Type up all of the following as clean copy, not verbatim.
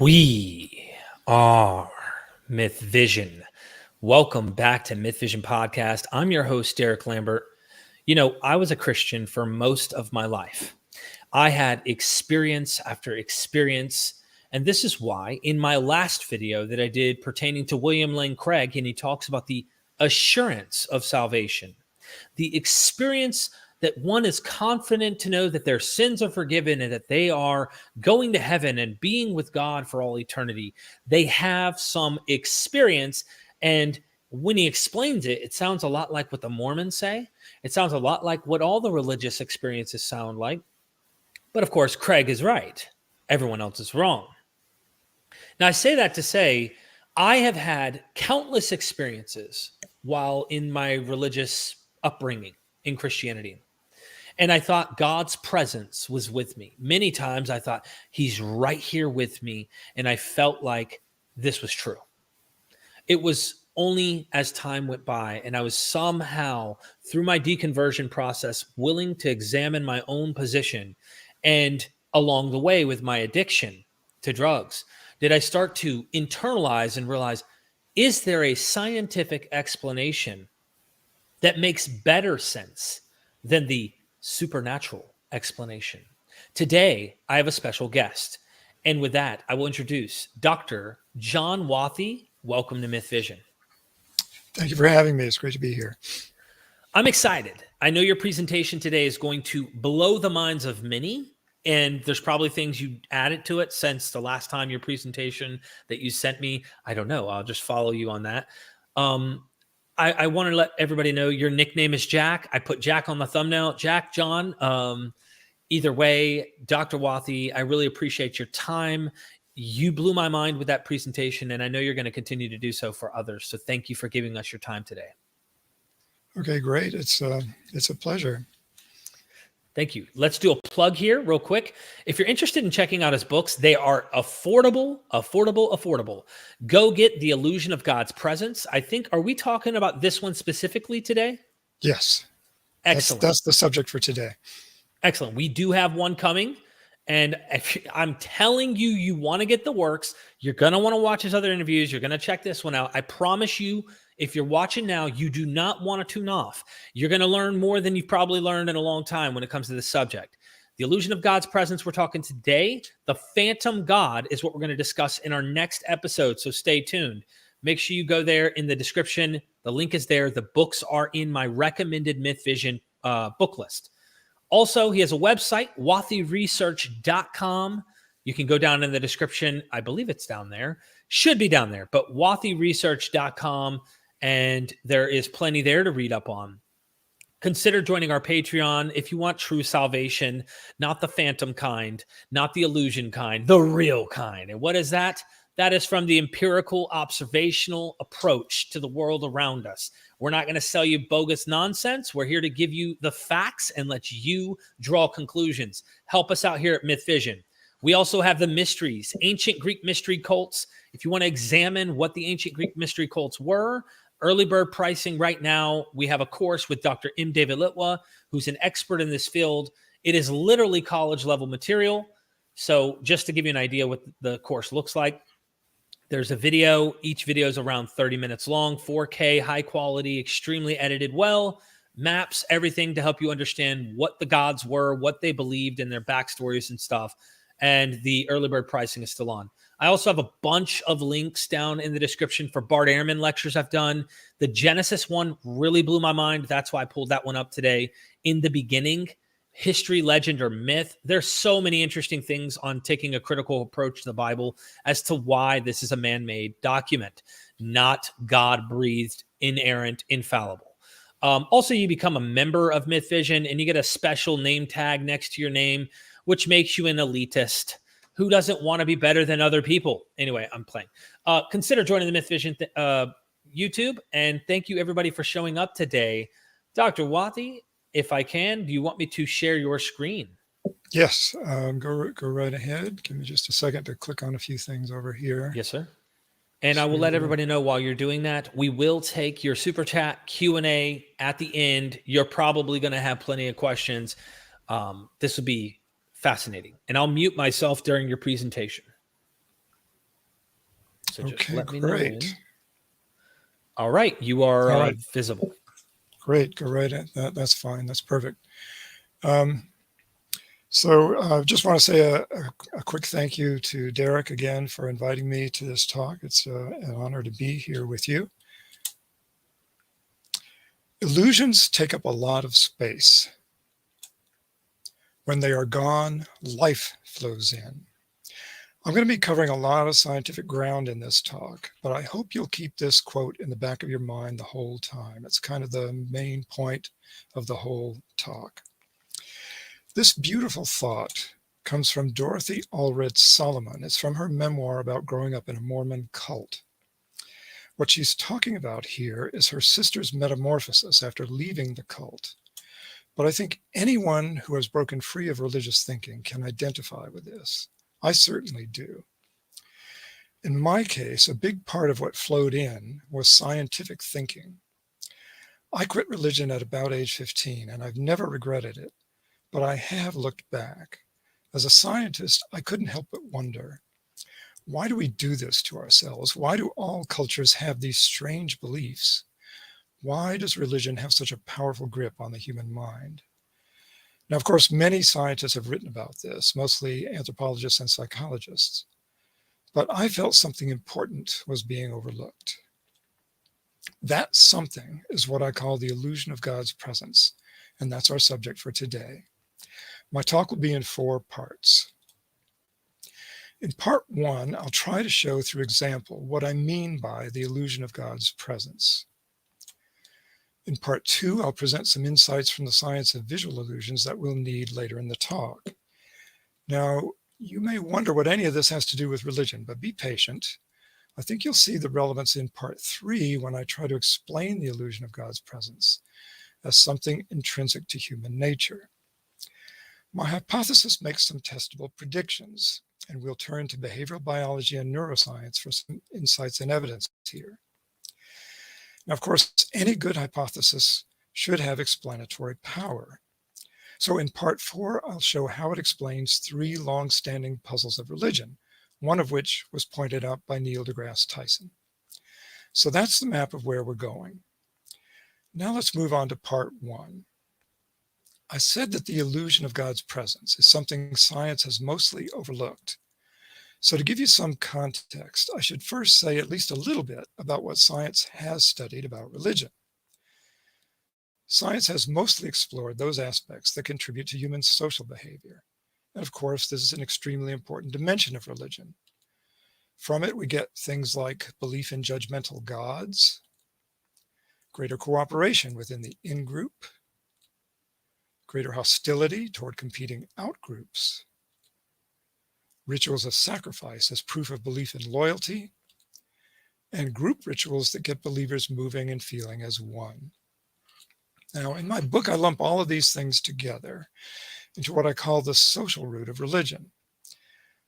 We are Myth Vision. Welcome back to Myth Vision Podcast. I'm your host, Derek Lambert. You know, I was a Christian for most of my life. I had experience after experience, and this is why in my last video that I did pertaining to William Lane Craig, and he talks about the assurance of salvation, the experience that one is confident to know that their sins are forgiven and that they are going to heaven and being with God for all eternity. They have some experience, and when he explains it, it sounds a lot like what the Mormons say. It sounds a lot like what all the religious experiences sound like. But of course, Craig is right. Everyone else is wrong. Now, I say that to say I have had countless experiences while in my religious upbringing in Christianity. And I thought God's presence was with me. Many times I thought he's right here with me. And I felt like this was true. It was only as time went by and I was somehow, through my deconversion process, willing to examine my own position. And along the way with my addiction to drugs, did I start to internalize and realize, is there a scientific explanation that makes better sense than the supernatural explanation? Today, I have a special guest. And with that, I will introduce Dr. John Wathey. Welcome to Myth Vision. Thank you for having me. It's great to be here. I'm excited. I know your presentation today is going to blow the minds of many. And there's probably things you added to it since the last time your presentation that you sent me. I don't know. I'll just follow you on that. I want to let everybody know your nickname is Jack. I put Jack on the thumbnail. Jack, John, either way, Dr. Wathey, I really appreciate your time. You blew my mind with that presentation, and I know you're going to continue to do so for others. So thank you for giving us your time today. Okay, great. It's a pleasure. Thank you. Let's do a plug here real quick. If you're interested in checking out his books, they are affordable. Go get The Illusion of God's Presence. I think, are we talking about this one specifically today? Yes. Excellent. That's the subject for today. Excellent. We do have one coming. And I'm telling you, you want to get the works. You're going to want to watch his other interviews. You're going to check this one out. I promise you, if you're watching now, you do not want to tune off. You're going to learn more than you've probably learned in a long time when it comes to this subject. The Illusion of God's Presence we're talking today. The Phantom God is what we're going to discuss in our next episode, so stay tuned. Make sure you go there in the description. The link is there. The books are in my recommended Myth Vision book list. Also, he has a website, watheyresearch.com. You can go down in the description. I believe it's down there. Should be down there, but watheyresearch.com. And there is plenty there to read up on. Consider joining our Patreon if you want true salvation, not the phantom kind, not the illusion kind, the real kind. And what is that? That is from the empirical observational approach to the world around us. We're not going to sell you bogus nonsense. We're here to give you the facts and let you draw conclusions. Help us out here at Myth Vision. We also have the mysteries, ancient Greek mystery cults. If you want to examine what the ancient Greek mystery cults were, early bird pricing right now. We have a course with Dr. M. David Litwa, who's an expert in this field. It is literally college level material. So just to give you an idea what the course looks like, there's a video. Each video is around 30 minutes long, 4K, high quality, extremely edited well, maps, everything to help you understand what the gods were, what they believed, and their backstories and stuff. And the early bird pricing is still on. I also have a bunch of links down in the description for Bart Ehrman lectures I've done. The Genesis one really blew my mind. That's why I pulled that one up today. In the beginning, history, legend, or myth. There's so many interesting things on taking a critical approach to the Bible as to why this is a man-made document, not God-breathed, inerrant, infallible. Also, you become a member of Myth Vision and you get a special name tag next to your name, which makes you an elitist. Who doesn't want to be better than other people? Anyway, I'm playing. Consider joining the Myth Vision YouTube. And thank you, everybody, for showing up today. Dr. Wathey, if I can, do you want me to share your screen? Yes. Go right ahead. Give me just a second to click on a few things over here. Yes, sir. And I will let everybody know while you're doing that, we will take your super chat Q&A at the end. You're probably going to have plenty of questions. This will be fascinating. And I'll mute myself during your presentation. So just Okay, let me know when. great. All right, you are All right. visible. Great, go right at that. That's fine. That's perfect. So I just want to say a quick thank you to Derek again for inviting me to this talk. It's an honor to be here with you. Illusions take up a lot of space. When they are gone, life flows in. I'm going to be covering a lot of scientific ground in this talk, but I hope you'll keep this quote in the back of your mind the whole time. It's kind of the main point of the whole talk. This beautiful thought comes from Dorothy Allred Solomon. It's from her memoir about growing up in a Mormon cult. What she's talking about here is her sister's metamorphosis after leaving the cult. But I think anyone who has broken free of religious thinking can identify with this. I certainly do. In my case, a big part of what flowed in was scientific thinking. I quit religion at about age 15, and I've never regretted it, but I have looked back. As a scientist, I couldn't help but wonder, why do we do this to ourselves? Why do all cultures have these strange beliefs? Why does religion have such a powerful grip on the human mind? Now, of course, many scientists have written about this, mostly anthropologists and psychologists. But I felt something important was being overlooked. That something is what I call the illusion of God's presence, and that's our subject for today. My talk will be in 4 parts. In part 1, I'll try to show through example what I mean by the illusion of God's presence. In part 2, I'll present some insights from the science of visual illusions that we'll need later in the talk. Now, you may wonder what any of this has to do with religion, but be patient. I think you'll see the relevance in part 3 when I try to explain the illusion of God's presence as something intrinsic to human nature. My hypothesis makes some testable predictions, and we'll turn to behavioral biology and neuroscience for some insights and evidence here. Now, of course, any good hypothesis should have explanatory power. So in part 4, I'll show how it explains 3 long-standing puzzles of religion, one of which was pointed out by Neil deGrasse Tyson. So that's the map of where we're going. Now let's move on to part 1. I said that the illusion of God's presence is something science has mostly overlooked. So to give you some context, I should first say at least a little bit about what science has studied about religion. Science has mostly explored those aspects that contribute to human social behavior. And of course, this is an extremely important dimension of religion. From it, we get things like belief in judgmental gods, greater cooperation within the in-group, greater hostility toward competing out-groups, rituals of sacrifice as proof of belief in loyalty, and group rituals that get believers moving and feeling as one. Now, in my book, I lump all of these things together into what I call the social root of religion.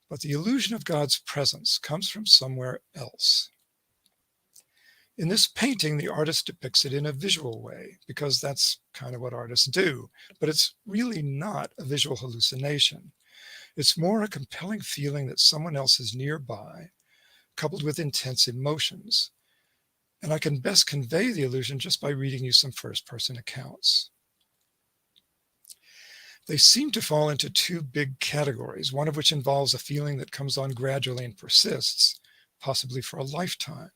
But the illusion of God's presence comes from somewhere else. In this painting, the artist depicts it in a visual way, because that's kind of what artists do. But it's really not a visual hallucination. It's more a compelling feeling that someone else is nearby, coupled with intense emotions. And I can best convey the illusion just by reading you some first-person accounts. They seem to fall into 2 big categories, one of which involves a feeling that comes on gradually and persists, possibly for a lifetime.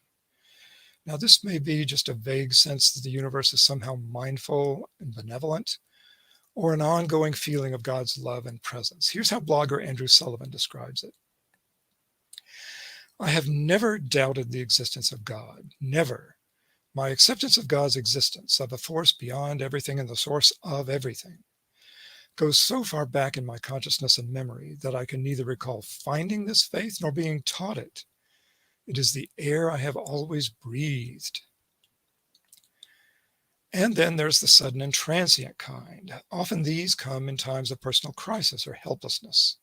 Now, this may be just a vague sense that the universe is somehow mindful and benevolent, or an ongoing feeling of God's love and presence. Here's how blogger Andrew Sullivan describes it. I have never doubted the existence of God, never. My acceptance of God's existence, of a force beyond everything and the source of everything, goes so far back in my consciousness and memory that I can neither recall finding this faith nor being taught it. It is the air I have always breathed. And then there's the sudden and transient kind. Often these come in times of personal crisis or helplessness.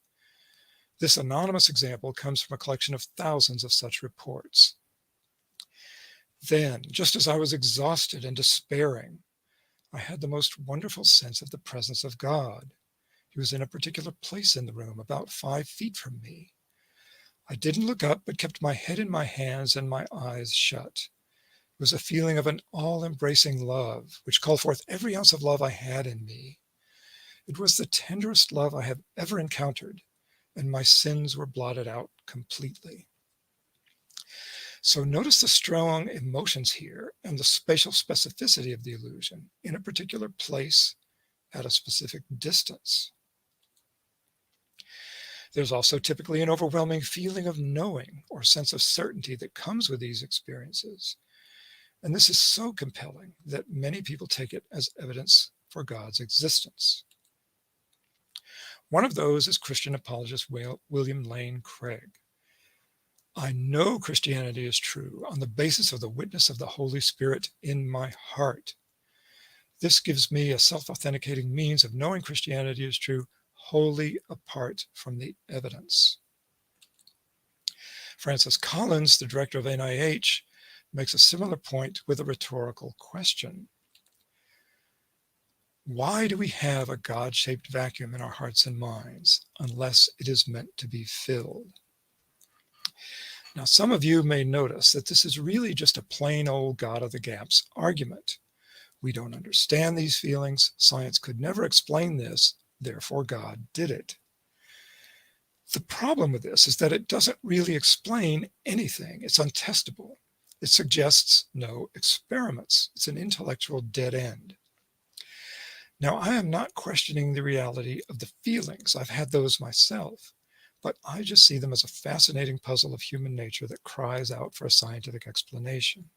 This anonymous example comes from a collection of thousands of such reports. Then, just as I was exhausted and despairing, I had the most wonderful sense of the presence of God. He was in a particular place in the room, about 5 feet from me. I didn't look up, but kept my head in my hands and my eyes shut. It was a feeling of an all-embracing love, which called forth every ounce of love I had in me. It was the tenderest love I have ever encountered, and my sins were blotted out completely. So notice the strong emotions here and the spatial specificity of the illusion in a particular place at a specific distance. There's also typically an overwhelming feeling of knowing or sense of certainty that comes with these experiences. And this is so compelling that many people take it as evidence for God's existence. One of those is Christian apologist William Lane Craig. I know Christianity is true on the basis of the witness of the Holy Spirit in my heart. This gives me a self-authenticating means of knowing Christianity is true wholly apart from the evidence. Francis Collins, the director of NIH, makes a similar point with a rhetorical question. Why do we have a God-shaped vacuum in our hearts and minds unless it is meant to be filled? Now, some of you may notice that this is really just a plain old God of the gaps argument. We don't understand these feelings. Science could never explain this. Therefore, God did it. The problem with this is that it doesn't really explain anything. It's untestable. It suggests no experiments. It's an intellectual dead end. Now, I am not questioning the reality of the feelings. I've had those myself, but I just see them as a fascinating puzzle of human nature that cries out for a scientific explanation.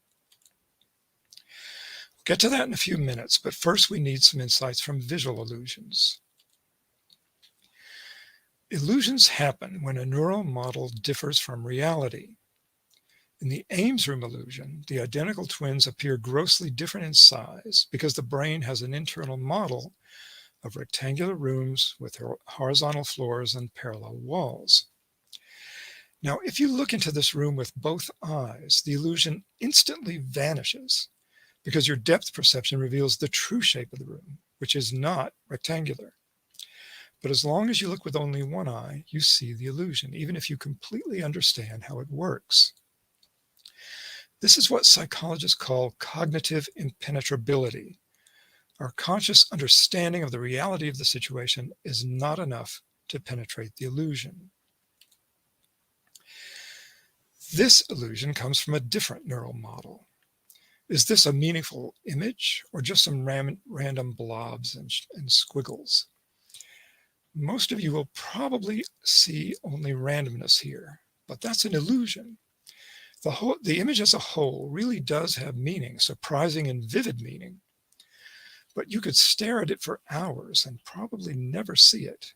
We'll get to that in a few minutes, but first we need some insights from visual illusions. Illusions happen when a neural model differs from reality. In the Ames room illusion, the identical twins appear grossly different in size because the brain has an internal model of rectangular rooms with horizontal floors and parallel walls. Now, if you look into this room with both eyes, the illusion instantly vanishes because your depth perception reveals the true shape of the room, which is not rectangular. But as long as you look with only one eye, you see the illusion, even if you completely understand how it works. This is what psychologists call cognitive impenetrability. Our conscious understanding of the reality of the situation is not enough to penetrate the illusion. This illusion comes from a different neural model. Is this a meaningful image or just some random blobs and squiggles? Most of you will probably see only randomness here, but that's an illusion. The image as a whole really does have meaning, surprising and vivid meaning. But you could stare at it for hours and probably never see it,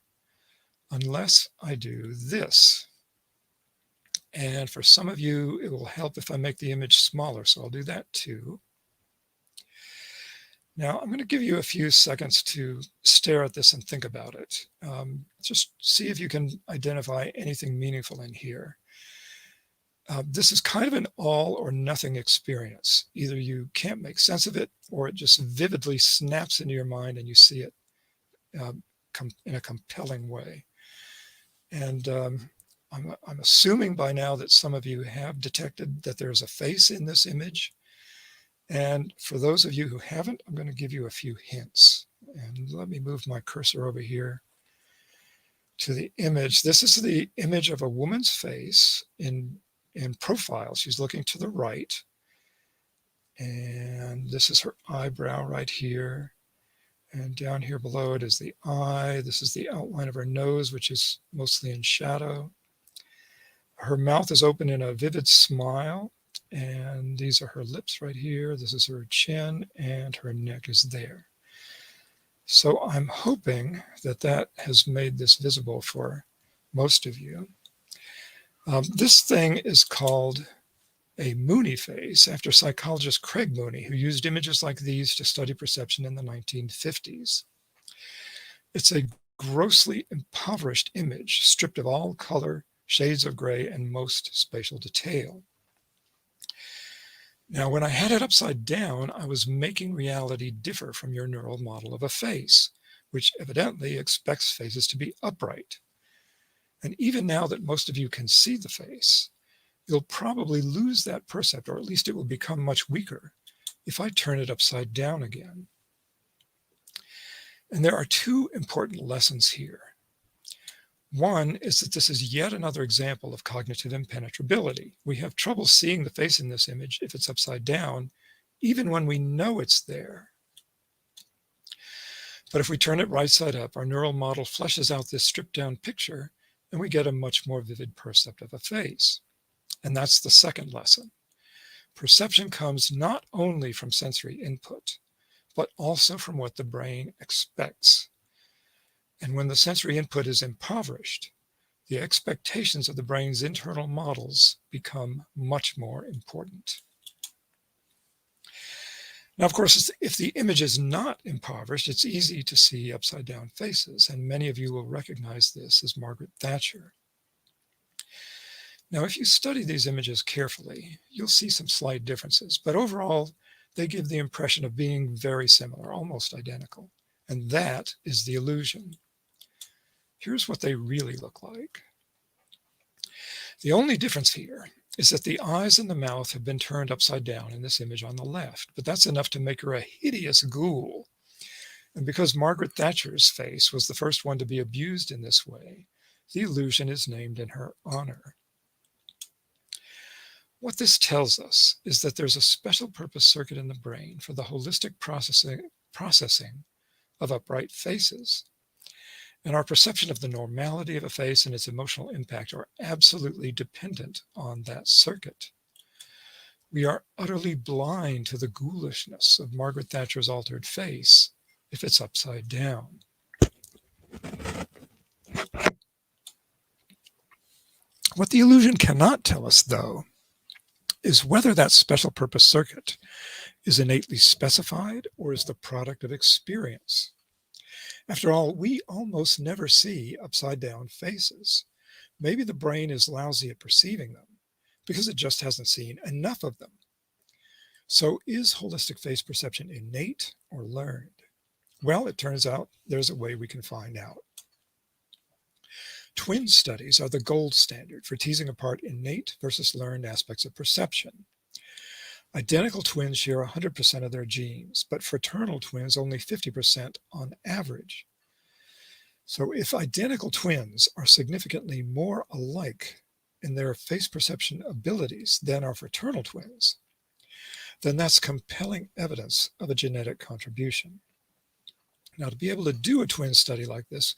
unless I do this. And for some of you, it will help if I make the image smaller, so I'll do that too. Now, I'm going to give you a few seconds to stare at this and think about it. Just see if you can identify anything meaningful in here. This is kind of an all or nothing experience. Either you can't make sense of it, or it just vividly snaps into your mind and you see it in a compelling way. And I'm assuming by now that some of you have detected that there's a face in this image. And for those of you who haven't, I'm going to give you a few hints. And let me move my cursor over here to the image. This is the image of a woman's face in profile. She's looking to the right. And this is her eyebrow right here. And down here below it is the eye. This is the outline of her nose, which is mostly in shadow. Her mouth is open in a vivid smile. And these are her lips right here. This is her chin, and her neck is there. So I'm hoping that that has made this visible for most of you. This thing is called a Mooney Phase, after psychologist Craig Mooney, who used images like these to study perception in the 1950s. It's a grossly impoverished image, stripped of all color, shades of gray, and most spatial detail. Now, when I had it upside down, I was making reality differ from your neural model of a face, which evidently expects faces to be upright. And even now that most of you can see the face, you'll probably lose that percept, or at least it will become much weaker if I turn it upside down again. And there are two important lessons here. One is that this is yet another example of cognitive impenetrability. We have trouble seeing the face in this image if it's upside down, even when we know it's there. But if we turn it right side up, our neural model fleshes out this stripped down picture, and we get a much more vivid percept of a face. And that's the second lesson. Perception comes not only from sensory input, but also from what the brain expects. And when the sensory input is impoverished, the expectations of the brain's internal models become much more important. Now, of course, if the image is not impoverished, it's easy to see upside down faces, and many of you will recognize this as Margaret Thatcher. Now, if you study these images carefully, you'll see some slight differences, but overall, they give the impression of being very similar, almost identical, and that is the illusion. Here's what they really look like. The only difference here is that the eyes and the mouth have been turned upside down in this image on the left, but that's enough to make her a hideous ghoul. And because Margaret Thatcher's face was the first one to be abused in this way, the illusion is named in her honor. What this tells us is that there's a special purpose circuit in the brain for the holistic processing of upright faces. And our perception of the normality of a face and its emotional impact are absolutely dependent on that circuit. We are utterly blind to the ghoulishness of Margaret Thatcher's altered face if it's upside down. What the illusion cannot tell us, though, is whether that special purpose circuit is innately specified or is the product of experience. After all, we almost never see upside down faces. Maybe the brain is lousy at perceiving them because it just hasn't seen enough of them. So is holistic face perception innate or learned? Well, it turns out there's a way we can find out. Twin studies are the gold standard for teasing apart innate versus learned aspects of perception. Identical twins share 100% of their genes, but fraternal twins only 50% on average. So if identical twins are significantly more alike in their face perception abilities than our fraternal twins, then that's compelling evidence of a genetic contribution. Now, to be able to do a twin study like this,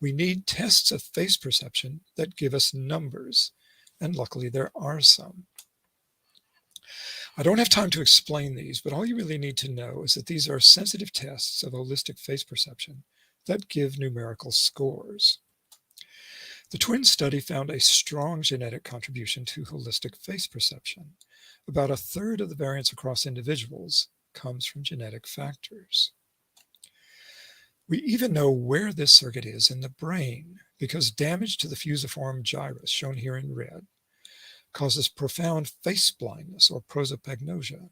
we need tests of face perception that give us numbers, and luckily there are some. I don't have time to explain these, but all you really need to know is that these are sensitive tests of holistic face perception that give numerical scores. The twin study found a strong genetic contribution to holistic face perception. About a third of the variance across individuals comes from genetic factors. We even know where this circuit is in the brain because damage to the fusiform gyrus, shown here in red, causes profound face blindness or prosopagnosia.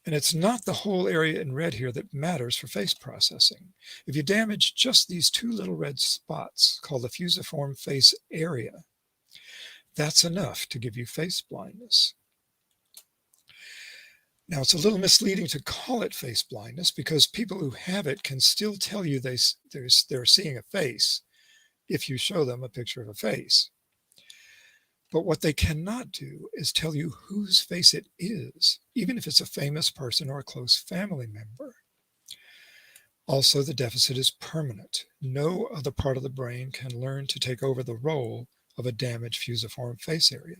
And it's not the whole area in red here that matters for face processing. If you damage just these two little red spots called the fusiform face area, that's enough to give you face blindness. Now, it's a little misleading to call it face blindness because people who have it can still tell you they're seeing a face if you show them a picture of a face. But what they cannot do is tell you whose face it is, even if it's a famous person or a close family member. Also, the deficit is permanent. No other part of the brain can learn to take over the role of a damaged fusiform face area.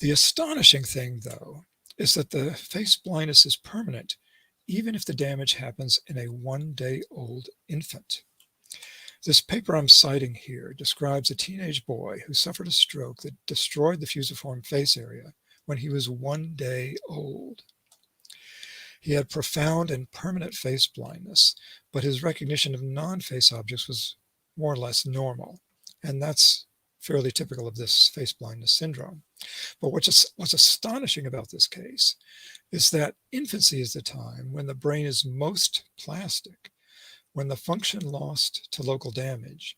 The astonishing thing, though, is that the face blindness is permanent, even if the damage happens in a 1-day-old infant. This paper I'm citing here describes a teenage boy who suffered a stroke that destroyed the fusiform face area when he was 1 day old. He had profound and permanent face blindness, but his recognition of non-face objects was more or less normal, and that's fairly typical of this face blindness syndrome. But what's astonishing about this case is that infancy is the time when the brain is most plastic, when the function lost to local damage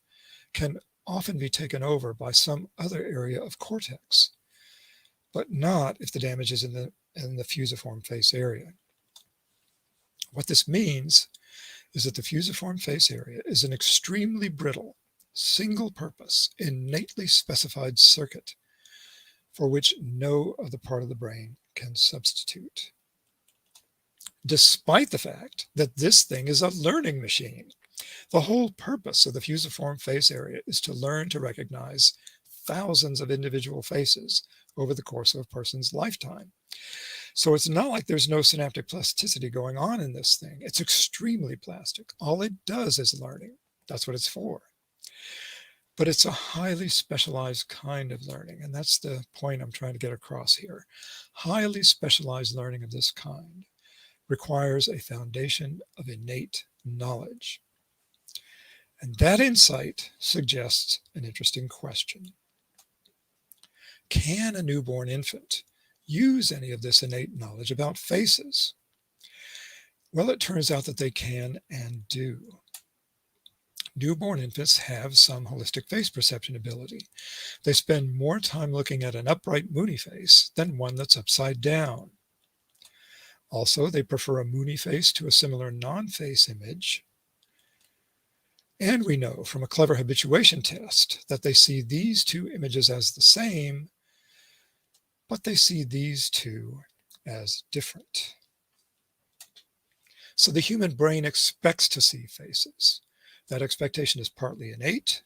can often be taken over by some other area of cortex, but not if the damage is in the fusiform face area. What this means is that the fusiform face area is an extremely brittle, single-purpose, innately specified circuit for which no other part of the brain can substitute. Despite the fact that this thing is a learning machine, the whole purpose of the fusiform face area is to learn to recognize thousands of individual faces over the course of a person's lifetime. So it's not like there's no synaptic plasticity going on in this thing. It's extremely plastic. All it does is learning. That's what it's for. But it's a highly specialized kind of learning, and that's the point I'm trying to get across here. Highly specialized learning of this kind requires a foundation of innate knowledge. And that insight suggests an interesting question. Can a newborn infant use any of this innate knowledge about faces? Well, it turns out that they can and do. Newborn infants have some holistic face perception ability. They spend more time looking at an upright Mooney face than one that's upside down. Also, they prefer a Mooney face to a similar non-face image. And we know from a clever habituation test that they see these two images as the same, but they see these two as different. So the human brain expects to see faces. That expectation is partly innate,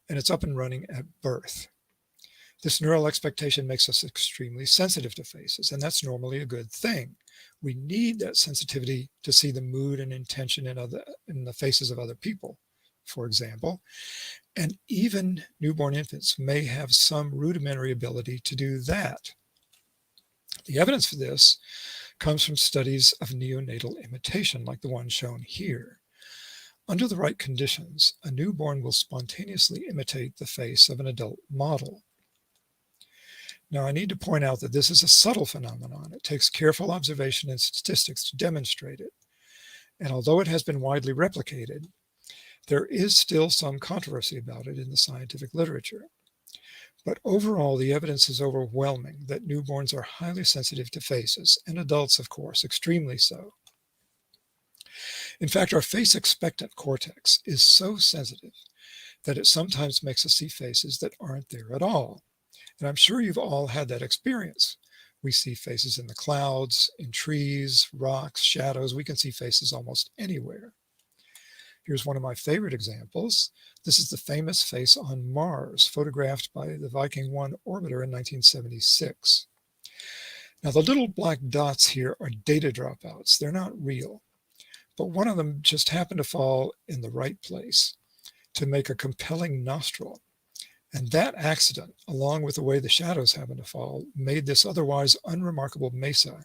and it's up and running at birth. This neural expectation makes us extremely sensitive to faces, and that's normally a good thing. We need that sensitivity to see the mood and intention in the faces of other people, for example. And even newborn infants may have some rudimentary ability to do that. The evidence for this comes from studies of neonatal imitation, like the one shown here. Under the right conditions, a newborn will spontaneously imitate the face of an adult model. Now, I need to point out that this is a subtle phenomenon. It takes careful observation and statistics to demonstrate it. And although it has been widely replicated, there is still some controversy about it in the scientific literature. But overall, the evidence is overwhelming that newborns are highly sensitive to faces, and adults, of course, extremely so. In fact, our face expectant cortex is so sensitive that it sometimes makes us see faces that aren't there at all. And I'm sure you've all had that experience. We see faces in the clouds, in trees, rocks, shadows. We can see faces almost anywhere. Here's one of my favorite examples. This is the famous face on Mars, photographed by the Viking 1 orbiter in 1976. Now, the little black dots here are data dropouts. They're not real. But one of them just happened to fall in the right place to make a compelling nostril. And that accident, along with the way the shadows happened to fall, made this otherwise unremarkable mesa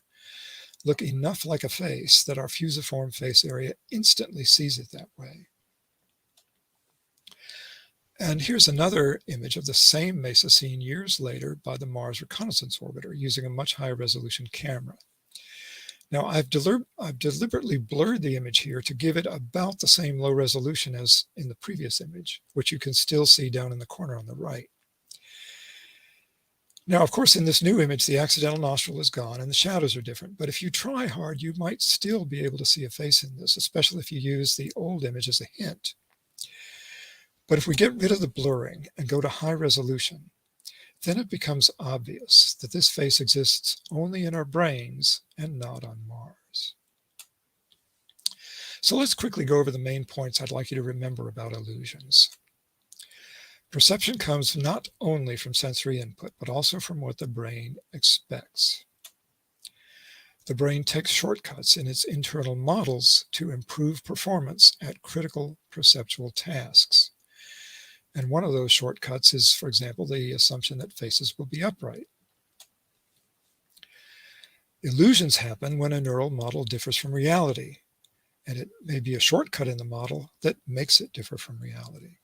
look enough like a face that our fusiform face area instantly sees it that way. And here's another image of the same mesa seen years later by the Mars Reconnaissance Orbiter using a much higher resolution camera. Now, I've deliberately blurred the image here to give it about the same low resolution as in the previous image, which you can still see down in the corner on the right. Now, of course, in this new image, the accidental nostril is gone and the shadows are different. But if you try hard, you might still be able to see a face in this, especially if you use the old image as a hint. But if we get rid of the blurring and go to high resolution, then it becomes obvious that this face exists only in our brains and not on Mars. So let's quickly go over the main points I'd like you to remember about illusions. Perception comes not only from sensory input, but also from what the brain expects. The brain takes shortcuts in its internal models to improve performance at critical perceptual tasks. And one of those shortcuts is, for example, the assumption that faces will be upright. Illusions happen when a neural model differs from reality, and it may be a shortcut in the model that makes it differ from reality.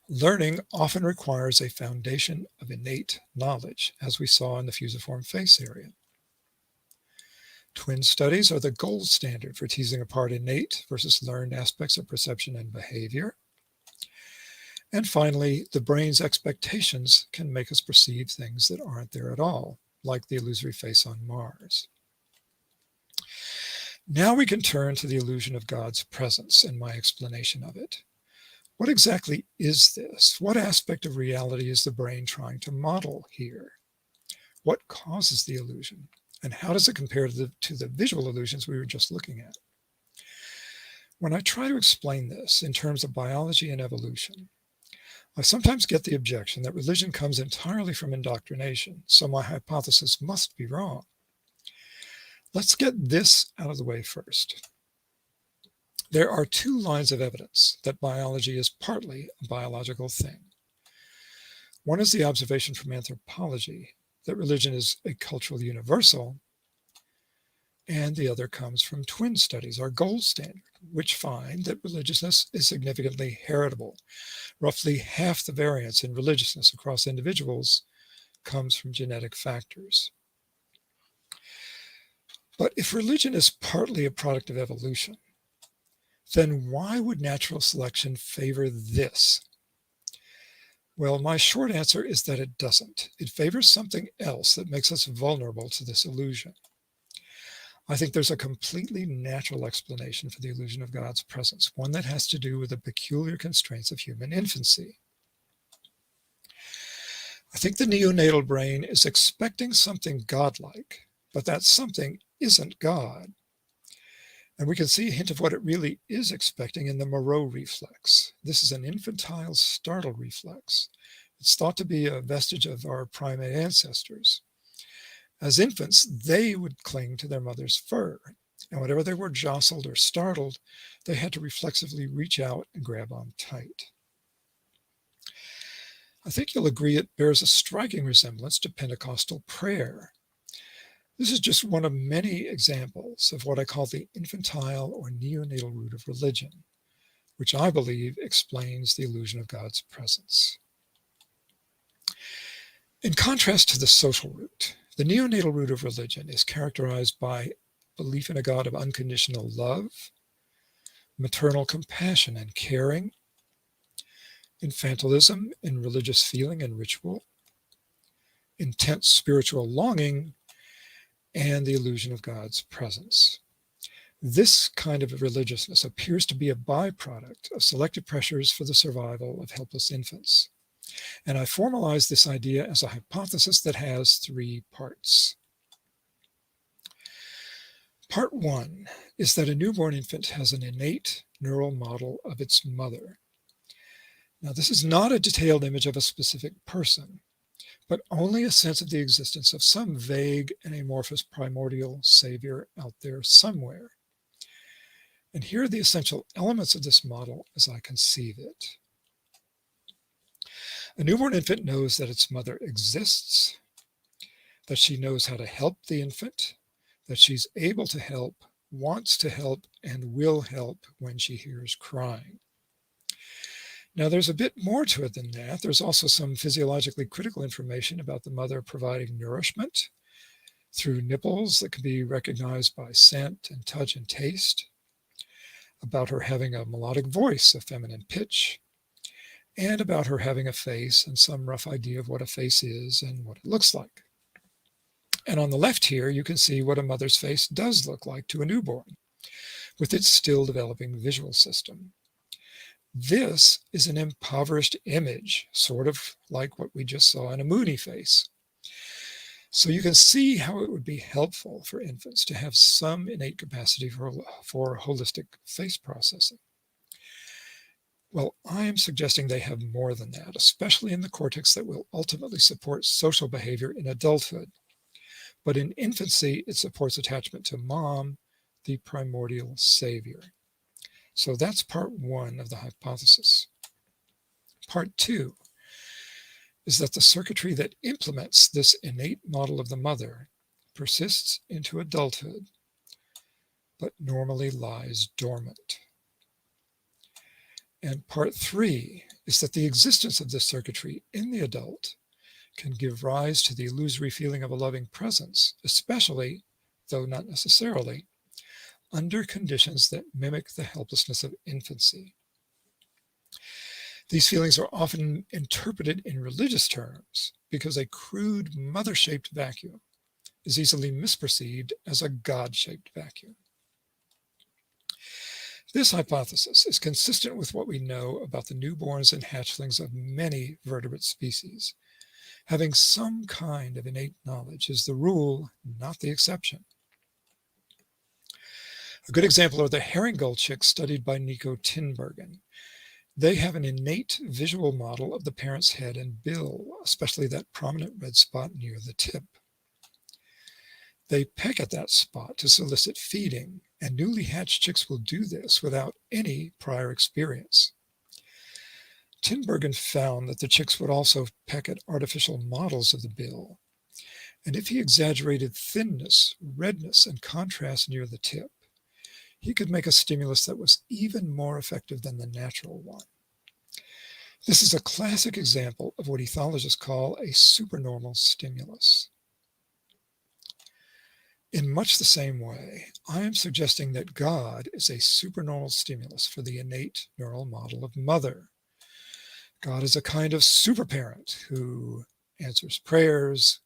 Learning often requires a foundation of innate knowledge, as we saw in the fusiform face area. Twin studies are the gold standard for teasing apart innate versus learned aspects of perception and behavior. And finally, the brain's expectations can make us perceive things that aren't there at all, like the illusory face on Mars. Now we can turn to the illusion of God's presence and my explanation of it. What exactly is this? What aspect of reality is the brain trying to model here? What causes the illusion? And how does it compare to the visual illusions we were just looking at? When I try to explain this in terms of biology and evolution, I sometimes get the objection that religion comes entirely from indoctrination, so my hypothesis must be wrong. Let's get this out of the way first. There are two lines of evidence that biology is partly a biological thing. One is the observation from anthropology that religion is a cultural universal, and the other comes from twin studies, our gold standard, which find that religiousness is significantly heritable. Roughly half the variance in religiousness across individuals comes from genetic factors. But if religion is partly a product of evolution, then why would natural selection favor this? Well, my short answer is that it doesn't. It favors something else that makes us vulnerable to this illusion. I think there's a completely natural explanation for the illusion of God's presence, one that has to do with the peculiar constraints of human infancy. I think the neonatal brain is expecting something godlike, but that something isn't God. And we can see a hint of what it really is expecting in the Monroe Reflex. This is an infantile startle reflex. It's thought to be a vestige of our primate ancestors. As infants, they would cling to their mother's fur, and whenever they were jostled or startled, they had to reflexively reach out and grab on tight. I think you'll agree it bears a striking resemblance to Pentecostal prayer. This is just one of many examples of what I call the infantile or neonatal root of religion, which I believe explains the illusion of God's presence. In contrast to the social root, the neonatal root of religion is characterized by belief in a God of unconditional love, maternal compassion and caring, infantilism in religious feeling and ritual, intense spiritual longing, and the illusion of God's presence. This kind of religiousness appears to be a byproduct of selective pressures for the survival of helpless infants. And I formalize this idea as a hypothesis that has three parts. Part one is that a newborn infant has an innate neural model of its mother. Now, this is not a detailed image of a specific person, but only a sense of the existence of some vague and amorphous primordial savior out there somewhere. And here are the essential elements of this model as I conceive it. A newborn infant knows that its mother exists, that she knows how to help the infant, that she's able to help, wants to help, and will help when she hears crying. Now, there's a bit more to it than that. There's also some physiologically critical information about the mother providing nourishment through nipples that can be recognized by scent and touch and taste, about her having a melodic voice, a feminine pitch, and about her having a face and some rough idea of what a face is and what it looks like. And on the left here, you can see what a mother's face does look like to a newborn, with its still developing visual system. This is an impoverished image, sort of like what we just saw in a Mooney Phase. So you can see how it would be helpful for infants to have some innate capacity for holistic face processing. Well, I am suggesting they have more than that, especially in the cortex that will ultimately support social behavior in adulthood. But in infancy, it supports attachment to mom, the primordial savior. So that's part one of the hypothesis. Part two is that the circuitry that implements this innate model of the mother persists into adulthood, but normally lies dormant. And part three is that the existence of this circuitry in the adult can give rise to the illusory feeling of a loving presence, especially though not necessarily, under conditions that mimic the helplessness of infancy. These feelings are often interpreted in religious terms because a crude mother-shaped vacuum is easily misperceived as a God-shaped vacuum. This hypothesis is consistent with what we know about the newborns and hatchlings of many vertebrate species. Having some kind of innate knowledge is the rule, not the exception. A good example are the herring gull chicks studied by Nico Tinbergen. They have an innate visual model of the parent's head and bill, especially that prominent red spot near the tip. They peck at that spot to solicit feeding, and newly hatched chicks will do this without any prior experience. Tinbergen found that the chicks would also peck at artificial models of the bill, and if he exaggerated thinness, redness, and contrast near the tip, he could make a stimulus that was even more effective than the natural one. This is a classic example of what ethologists call a supernormal stimulus. In much the same way, I am suggesting that God is a supernormal stimulus for the innate neural model of mother. God is a kind of superparent who answers prayers,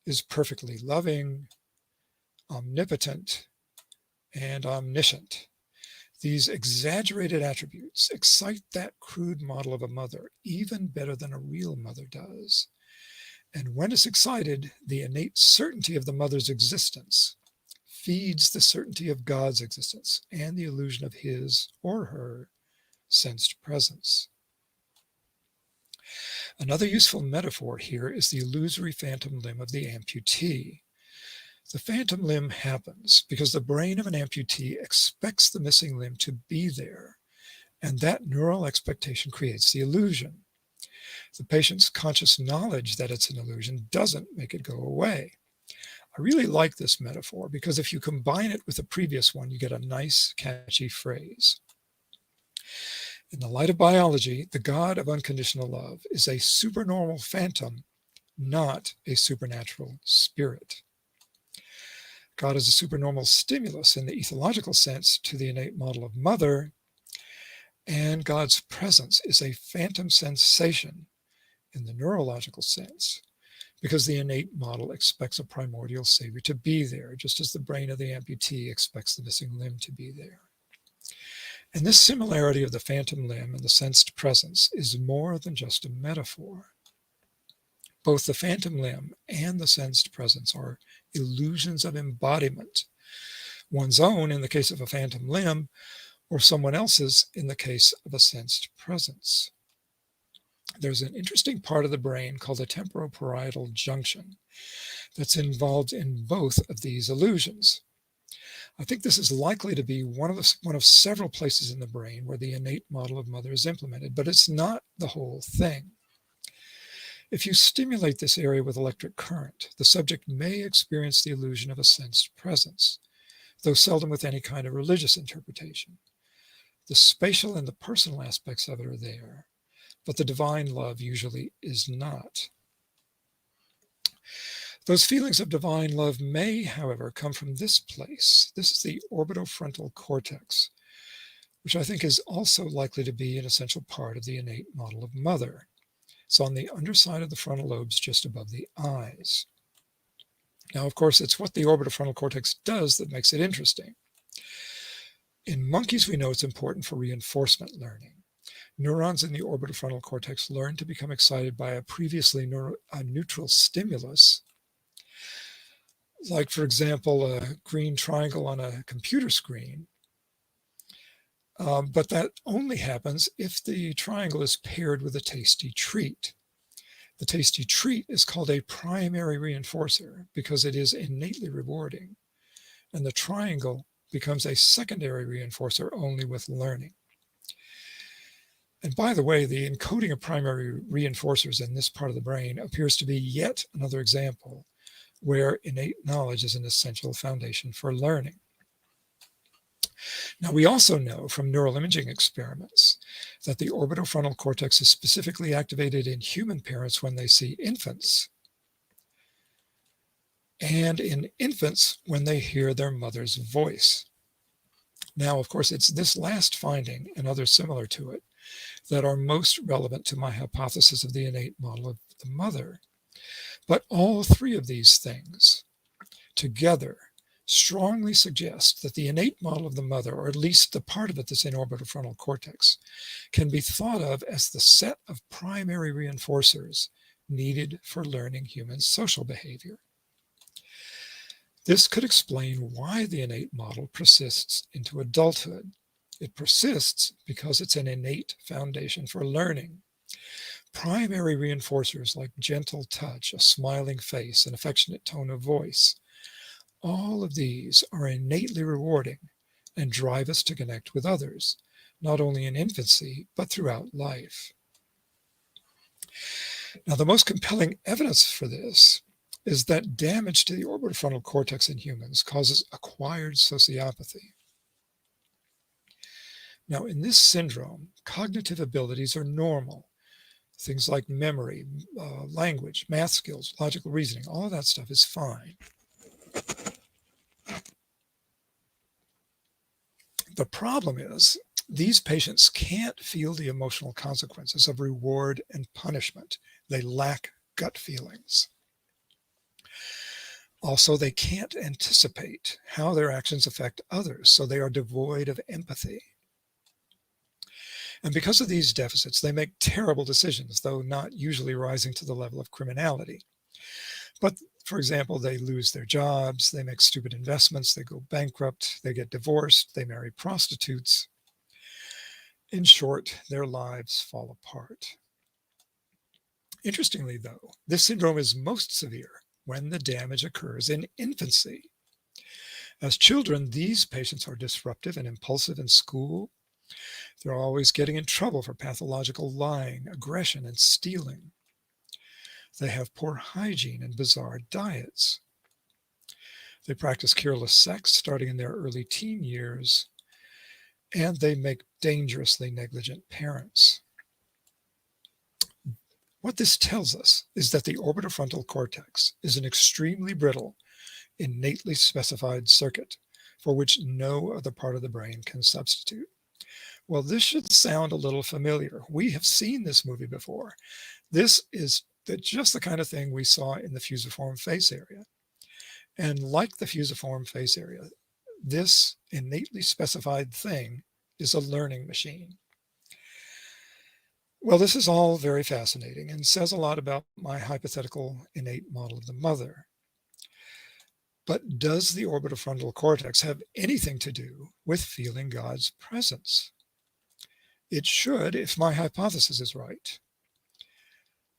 is perfectly loving, omnipotent, and omniscient. These exaggerated attributes excite that crude model of a mother even better than a real mother does. And when it's excited, the innate certainty of the mother's existence feeds the certainty of God's existence and the illusion of his or her sensed presence. Another useful metaphor here is the illusory phantom limb of the amputee. The phantom limb happens because the brain of an amputee expects the missing limb to be there, and that neural expectation creates the illusion. The patient's conscious knowledge that it's an illusion doesn't make it go away. I really like this metaphor because if you combine it with the previous one, you get a nice, catchy phrase. In the light of biology, the God of unconditional love is a supernormal phantom, not a supernatural spirit. God is a supernormal stimulus in the ethological sense to the innate model of mother, and God's presence is a phantom sensation in the neurological sense, because the innate model expects a primordial savior to be there, just as the brain of the amputee expects the missing limb to be there. And this similarity of the phantom limb and the sensed presence is more than just a metaphor. Both the phantom limb and the sensed presence are illusions of embodiment, one's own in the case of a phantom limb, or someone else's in the case of a sensed presence. There's an interesting part of the brain called the temporoparietal junction that's involved in both of these illusions. I think this is likely to be one of several places in the brain where the innate model of mother is implemented, but it's not the whole thing. If you stimulate this area with electric current, the subject may experience the illusion of a sensed presence, though seldom with any kind of religious interpretation. The spatial and the personal aspects of it are there, but the divine love usually is not. Those feelings of divine love may, however, come from this place. This is the orbitofrontal cortex, which I think is also likely to be an essential part of the innate model of mother. It's on the underside of the frontal lobes just above the eyes. Now, of course, it's what the orbitofrontal cortex does that makes it interesting. In monkeys, we know it's important for reinforcement learning. Neurons in the orbitofrontal cortex learn to become excited by a previously neutral stimulus, like, for example, a green triangle on a computer screen. But that only happens if the triangle is paired with a tasty treat. The tasty treat is called a primary reinforcer because it is innately rewarding, and the triangle becomes a secondary reinforcer only with learning. And by the way, the encoding of primary reinforcers in this part of the brain appears to be yet another example where innate knowledge is an essential foundation for learning. Now, we also know from neural imaging experiments that the orbitofrontal cortex is specifically activated in human parents when they see infants. and in infants when they hear their mother's voice. Now, of course, it's this last finding and others similar to it that are most relevant to my hypothesis of the innate model of the mother. But all three of these things together strongly suggest that the innate model of the mother, or at least the part of it that's in orbitofrontal cortex, can be thought of as the set of primary reinforcers needed for learning human social behavior. This could explain why the innate model persists into adulthood. It persists because it's an innate foundation for learning. Primary reinforcers like gentle touch, a smiling face, an affectionate tone of voice, all of these are innately rewarding and drive us to connect with others, not only in infancy, but throughout life. Now, the most compelling evidence for this is that damage to the orbitofrontal cortex in humans causes acquired sociopathy. Now, in this syndrome, cognitive abilities are normal. Things like memory, language, math skills, logical reasoning, all of that stuff is fine. The problem is these patients can't feel the emotional consequences of reward and punishment. They lack gut feelings. Also, they can't anticipate how their actions affect others, so they are devoid of empathy. And because of these deficits, they make terrible decisions, though not usually rising to the level of criminality. But, for example, they lose their jobs, they make stupid investments, they go bankrupt, they get divorced, they marry prostitutes. In short, their lives fall apart. Interestingly, though, this syndrome is most severe when the damage occurs in infancy. As children, these patients are disruptive and impulsive in school. They're always getting in trouble for pathological lying, aggression, and stealing. They have poor hygiene and bizarre diets. They practice careless sex starting in their early teen years, and they make dangerously negligent parents. What this tells us is that the orbitofrontal cortex is an extremely brittle, innately specified circuit for which no other part of the brain can substitute. Well, this should sound a little familiar. We have seen this movie before. This is just the kind of thing we saw in the fusiform face area. And like the fusiform face area, this innately specified thing is a learning machine. Well, this is all very fascinating and says a lot about my hypothetical innate model of the mother. But does the orbitofrontal cortex have anything to do with feeling God's presence? It should, if my hypothesis is right.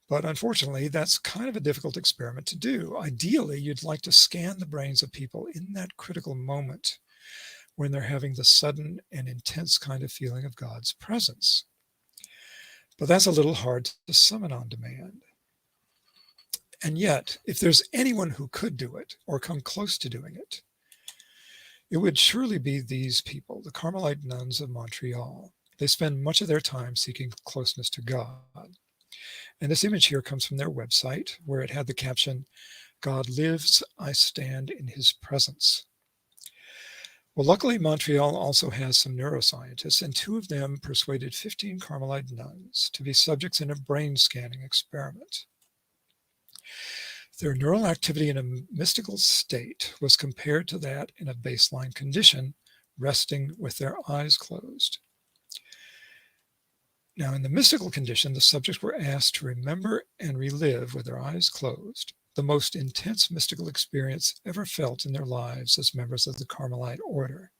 But unfortunately, that's kind of a difficult experiment to do. Ideally, you'd like to scan the brains of people in that critical moment when they're having the sudden and intense kind of feeling of God's presence. But that's a little hard to summon on demand. And yet, if there's anyone who could do it or come close to doing it, it would surely be these people, the Carmelite nuns of Montreal. They spend much of their time seeking closeness to God. And this image here comes from their website, where it had the caption, "God lives, I stand in his presence." Well, luckily, Montreal also has some neuroscientists, and 2 of them persuaded 15 Carmelite nuns to be subjects in a brain scanning experiment. Their neural activity in a mystical state was compared to that in a baseline condition, resting with their eyes closed. Now, in the mystical condition, the subjects were asked to remember and relive with their eyes closed the most intense mystical experience ever felt in their lives as members of the Carmelite order.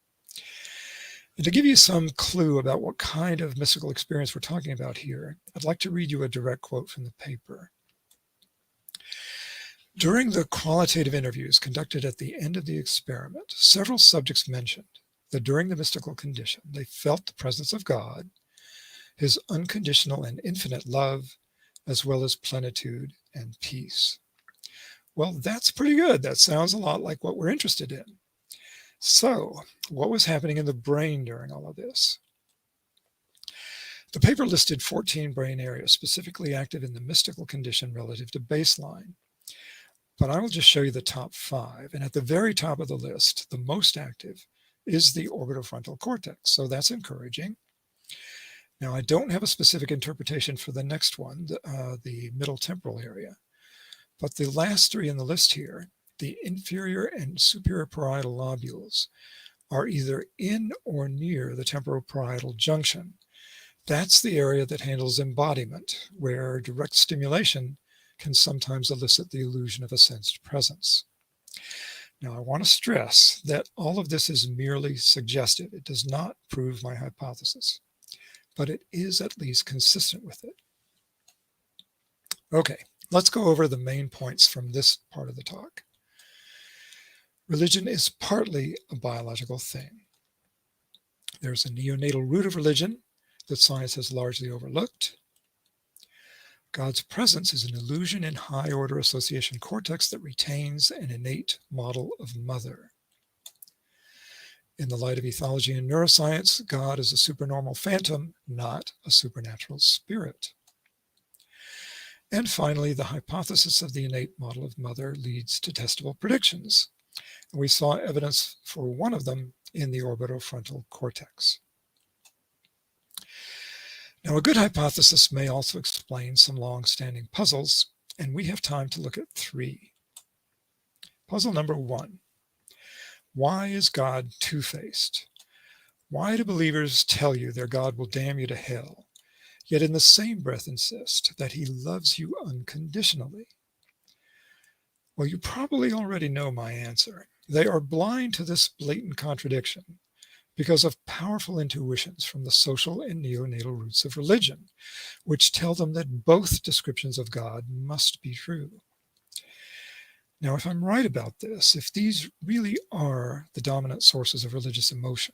And to give you some clue about what kind of mystical experience we're talking about here, I'd like to read you a direct quote from the paper. During the qualitative interviews conducted at the end of the experiment, several subjects mentioned that during the mystical condition, they felt the presence of God, his unconditional and infinite love, as well as plenitude and peace. Well, that's pretty good. That sounds a lot like what we're interested in. So, what was happening in the brain during all of this? The paper listed 14 brain areas specifically active in the mystical condition relative to baseline. but I will just show you the top 5. And at the very top of the list, the most active is the orbitofrontal cortex. So that's encouraging. Now, I don't have a specific interpretation for the next one, the middle temporal area. But the last 3 in the list here, the inferior and superior parietal lobules, are either in or near the temporoparietal junction. That's the area that handles embodiment, where direct stimulation can sometimes elicit the illusion of a sensed presence. Now, I want to stress that all of this is merely suggestive. It does not prove my hypothesis, but it is at least consistent with it. Okay, let's go over the main points from this part of the talk. Religion is partly a biological thing. There's a neonatal root of religion that science has largely overlooked. God's presence is an illusion in high-order association cortex that retains an innate model of mother. In the light of ethology and neuroscience, God is a supernormal phantom, not a supernatural spirit. And finally, the hypothesis of the innate model of mother leads to testable predictions. And we saw evidence for one of them in the orbitofrontal cortex. Now, a good hypothesis may also explain some long-standing puzzles, and we have time to look at 3. Puzzle number 1. Why is God two-faced? Why do believers tell you their God will damn you to hell, yet in the same breath insist that he loves you unconditionally? Well, you probably already know my answer. They are blind to this blatant contradiction because of powerful intuitions from the social and neonatal roots of religion, which tell them that both descriptions of God must be true. Now, if I'm right about this, if these really are the dominant sources of religious emotion,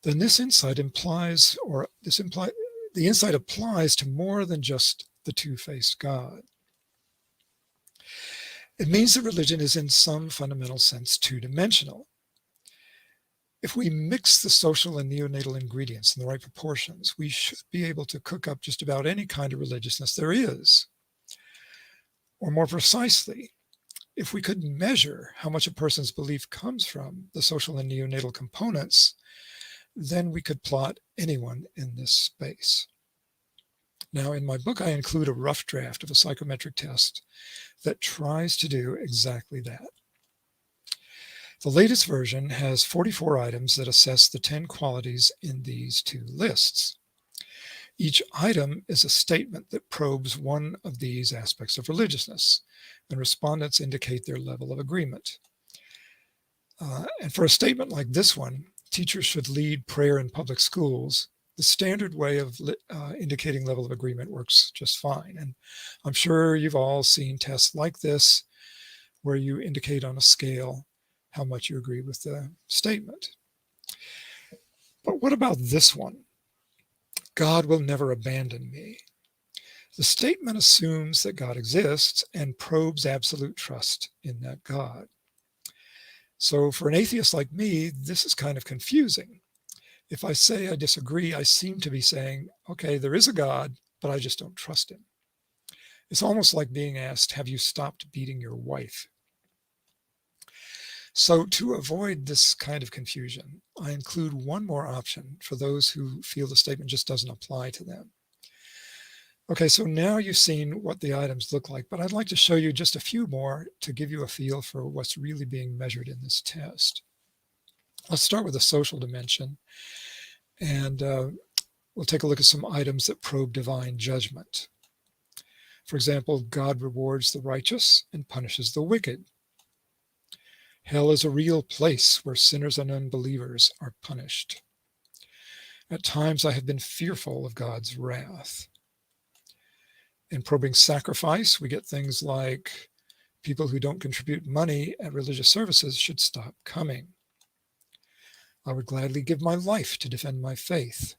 then this insight implies, the insight applies to more than just the two-faced God. It means that religion is in some fundamental sense two-dimensional. If we mix the social and neonatal ingredients in the right proportions, we should be able to cook up just about any kind of religiousness there is. Or more precisely, if we could measure how much a person's belief comes from the social and neonatal components, then we could plot anyone in this space. Now, in my book, I include a rough draft of a psychometric test that tries to do exactly that. The latest version has 44 items that assess the 10 qualities in these 2 lists. Each item is a statement that probes one of these aspects of religiousness, and respondents indicate their level of agreement. And for a statement like this one, teachers should lead prayer in public schools. The standard way of indicating level of agreement works just fine. And I'm sure you've all seen tests like this, where you indicate on a scale how much you agree with the statement. But what about this one? God will never abandon me. The statement assumes that God exists and probes absolute trust in that God. So for an atheist like me, this is kind of confusing. If I say I disagree, I seem to be saying, okay, there is a God, but I just don't trust him. It's almost like being asked, have you stopped beating your wife? So to avoid this kind of confusion, I include one more option for those who feel the statement just doesn't apply to them. Okay, so now you've seen what the items look like, but I'd like to show you just a few more to give you a feel for what's really being measured in this test. Let's start with the social dimension, and we'll take a look at some items that probe divine judgment. For example, God rewards the righteous and punishes the wicked. Hell is a real place where sinners and unbelievers are punished. At times I have been fearful of God's wrath. In probing sacrifice, we get things like people who don't contribute money at religious services should stop coming. I would gladly give my life to defend my faith.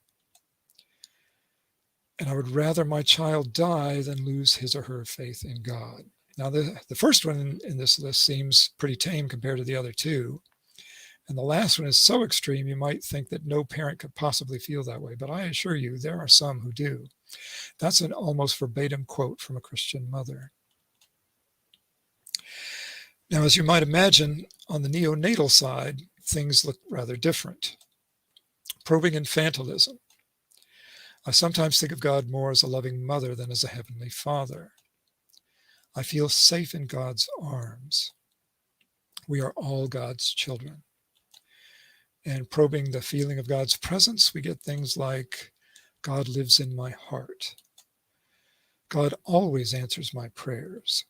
And I would rather my child die than lose his or her faith in God. Now, the first one in this list seems pretty tame compared to the other 2. And the last one is so extreme, you might think that no parent could possibly feel that way. But I assure you, there are some who do. That's an almost verbatim quote from a Christian mother. Now, as you might imagine, on the neonatal side, things look rather different. Probing infantilism. I sometimes think of God more as a loving mother than as a heavenly father. I feel safe in God's arms. We are all God's children. And probing the feeling of God's presence, we get things like, God lives in my heart. God always answers my prayers.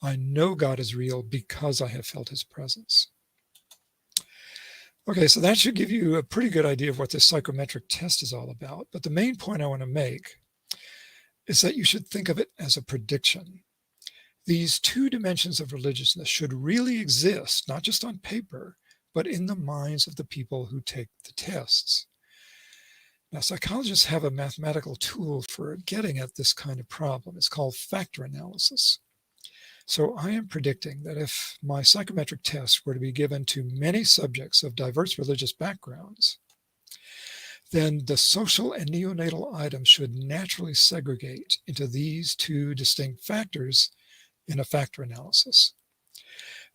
I know God is real because I have felt his presence. Okay, so that should give you a pretty good idea of what this psychometric test is all about. But the main point I want to make is that you should think of it as a prediction. These two dimensions of religiousness should really exist, not just on paper, but in the minds of the people who take the tests. Now, psychologists have a mathematical tool for getting at this kind of problem. It's called factor analysis. So I am predicting that if my psychometric tests were to be given to many subjects of diverse religious backgrounds, then the social and neonatal items should naturally segregate into these two distinct factors in a factor analysis.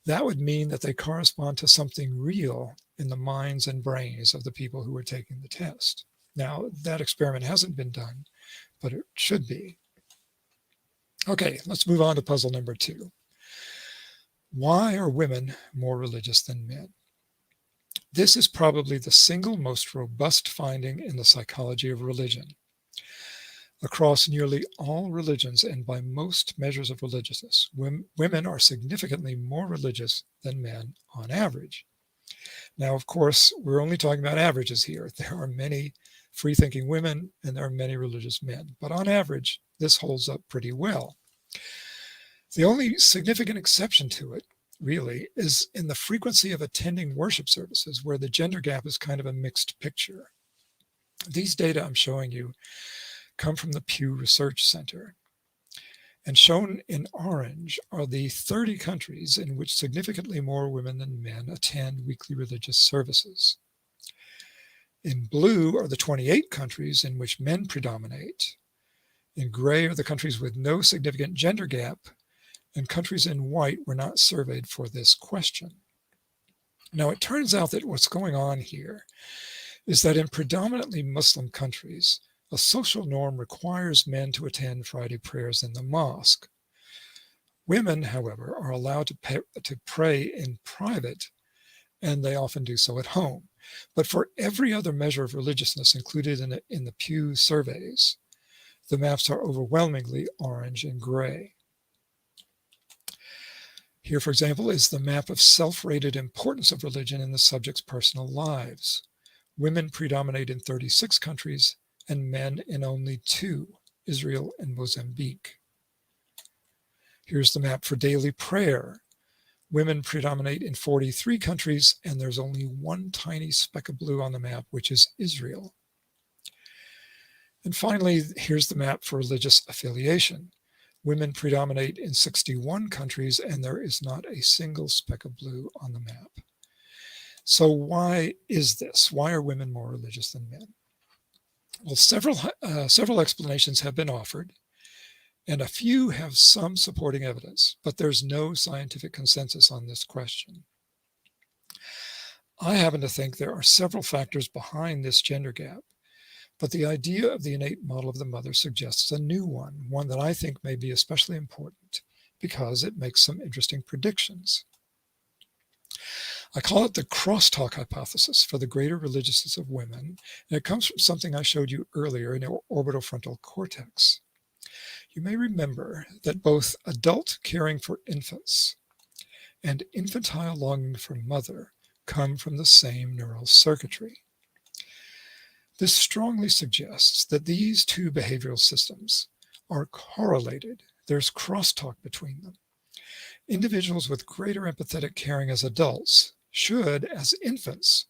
That would mean that they correspond to something real in the minds and brains of the people who are taking the test. Now, that experiment hasn't been done, but it should be. Okay, let's move on to puzzle number 2. Why are women more religious than men? This is probably the single most robust finding in the psychology of religion. Across nearly all religions and by most measures of religiousness, women are significantly more religious than men on average. Now, of course, we're only talking about averages here. There are many free-thinking women and there are many religious men, but on average, this holds up pretty well. The only significant exception to it, really, is in the frequency of attending worship services, where the gender gap is kind of a mixed picture. These data I'm showing you come from the Pew Research Center. And shown in orange are the 30 countries in which significantly more women than men attend weekly religious services. In blue are the 28 countries in which men predominate. In gray are the countries with no significant gender gap, and countries in white were not surveyed for this question. Now, it turns out that what's going on here is that in predominantly Muslim countries, a social norm requires men to attend Friday prayers in the mosque. Women, however, are allowed to pray in private, and they often do so at home. But for every other measure of religiousness included in the Pew surveys, the maps are overwhelmingly orange and gray. Here, for example, is the map of self-rated importance of religion in the subjects' personal lives. Women predominate in 36 countries and men in only 2, Israel and Mozambique. Here's the map for daily prayer. Women predominate in 43 countries, and there's only one tiny speck of blue on the map, which is Israel. And finally, here's the map for religious affiliation. Women predominate in 61 countries, and there is not a single speck of blue on the map. So why is this? Why are women more religious than men? Well, several explanations have been offered, and a few have some supporting evidence, but there's no scientific consensus on this question. I happen to think there are several factors behind this gender gap, but the idea of the innate model of the mother suggests a new one that I think may be especially important because it makes some interesting predictions. I call it the crosstalk hypothesis for the greater religiousness of women, and it comes from something I showed you earlier in our orbital frontal cortex. You may remember that both adult caring for infants and infantile longing for mother come from the same neural circuitry. This strongly suggests that these two behavioral systems are correlated. There's crosstalk between them. Individuals with greater empathetic caring as adults should, as infants,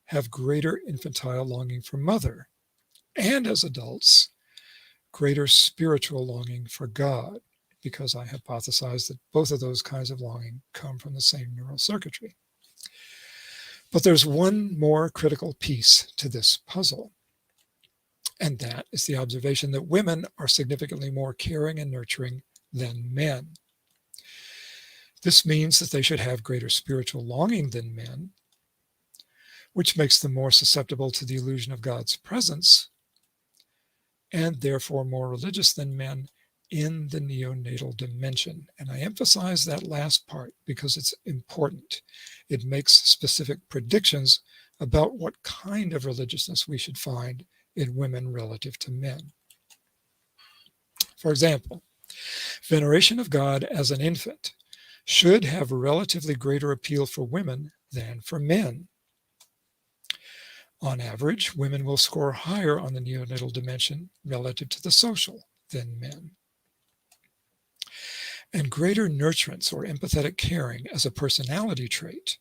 have greater infantile longing for mother, and as adults, greater spiritual longing for God, because I hypothesize that both of those kinds of longing come from the same neural circuitry. But there's one more critical piece to this puzzle, and that is the observation that women are significantly more caring and nurturing than men. This means that they should have greater spiritual longing than men, which makes them more susceptible to the illusion of God's presence, and therefore more religious than men in the neonatal dimension. And I emphasize that last part because it's important. It makes specific predictions about what kind of religiousness we should find in women relative to men. For example, veneration of God as an infant should have a relatively greater appeal for women than for men. On average, women will score higher on the neonatal dimension relative to the social than men. And greater nurturance or empathetic caring as a personality trait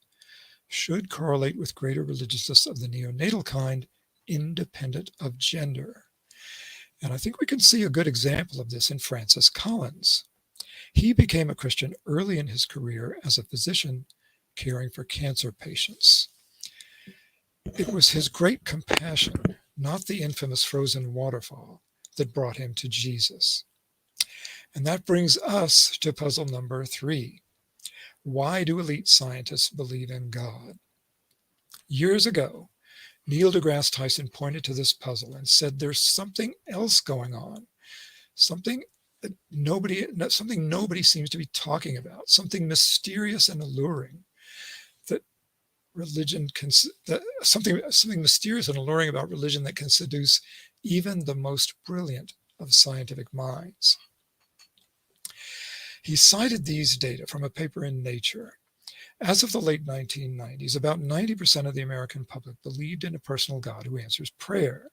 should correlate with greater religiousness of the neonatal kind, independent of gender. And I think we can see a good example of this in Francis Collins. He became a Christian early in his career as a physician caring for cancer patients. It was his great compassion, not the infamous frozen waterfall, that brought him to Jesus. And that brings us to puzzle number 3. Why do elite scientists believe in God? Years ago, Neil deGrasse Tyson pointed to this puzzle and said there's something else going on, something nobody seems to be talking about, something mysterious and alluring that religion can, something mysterious and alluring about religion that can seduce even the most brilliant of scientific minds. He cited these data from a paper in Nature. As of the late 1990s, about 90% of the American public believed in a personal God who answers prayer.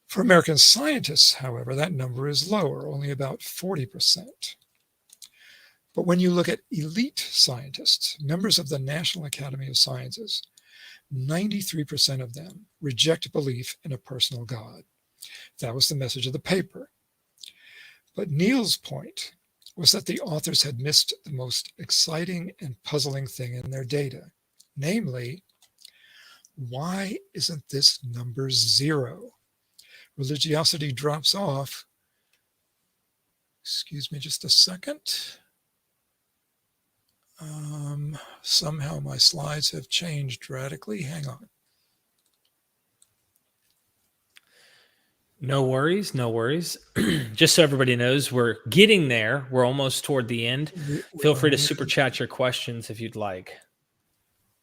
For American scientists, however, that number is lower, only about 40%. But when you look at elite scientists, members of the National Academy of Sciences, 93% of them reject belief in a personal God. That was the message of the paper. But Neil's point was that the authors had missed the most exciting and puzzling thing in their data. Namely, why isn't this number 0? Religiosity drops off. Excuse me just a second. Somehow my slides have changed radically. Hang on. No worries, no worries. Just so everybody knows, we're getting there. We're almost toward the end. Feel free to super chat your questions if you'd like.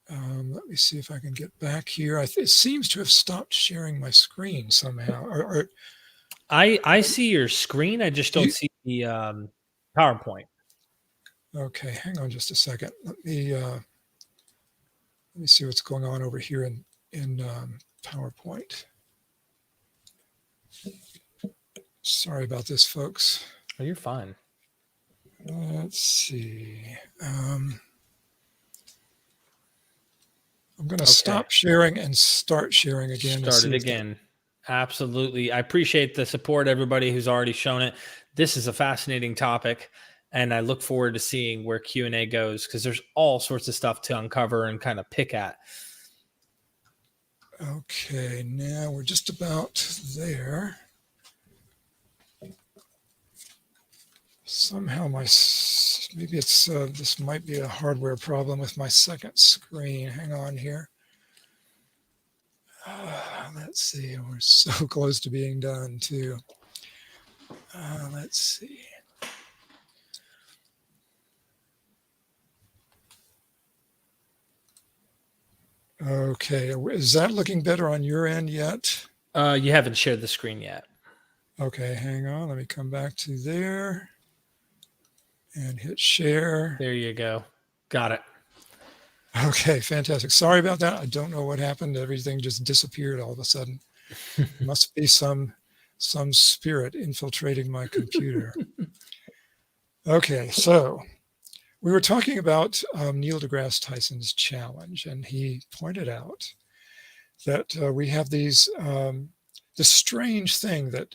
Let me see if I can get back here. It seems to have stopped sharing my screen somehow. I see your screen. I just don't see the PowerPoint. Okay, hang on just a second. Let me see what's going on over here in PowerPoint. Sorry about this, folks. Oh, you're fine. Let's see. I'm going to stop sharing and start sharing again. Start it again. Absolutely. I appreciate the support, everybody who's already shown it. This is a fascinating topic, and I look forward to seeing where Q&A goes because there's all sorts of stuff to uncover and kind of pick at. Okay, now we're just about there. Somehow maybe it's this might be a hardware problem with my second screen. Hang on here. Let's see. We're so close to being done too. Let's see. Okay, is that looking better on your end yet? You haven't shared the screen yet. Okay, hang on. Let me come back to there and hit share. There you go. Got it. Okay, fantastic. Sorry about that. I don't know what happened. Everything just disappeared all of a sudden. Must be some spirit infiltrating my computer. Okay, so we were talking about Neil deGrasse Tyson's challenge, and he pointed out that we have this strange thing that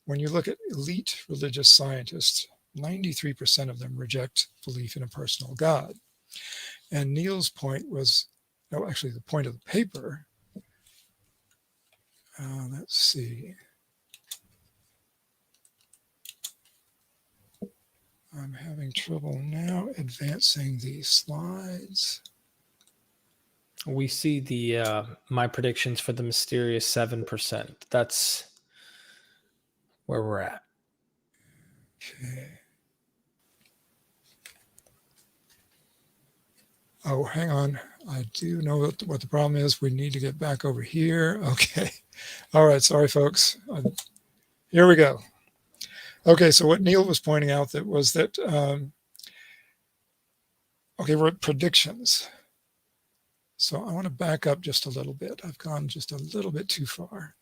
when you look at elite religious scientists, 93% of them reject belief in a personal God. And Neil's point was, actually the point of the paper, let's see. I'm having trouble now advancing the slides. We see the my predictions for the mysterious 7%. That's where we're at. Okay. Oh, hang on. I do know what the problem is. We need to get back over here. Okay. All right. Sorry, folks. Here we go. Okay. So what Neil was pointing out was that, okay, we're at predictions. So I want to back up just a little bit. I've gone just a little bit too far.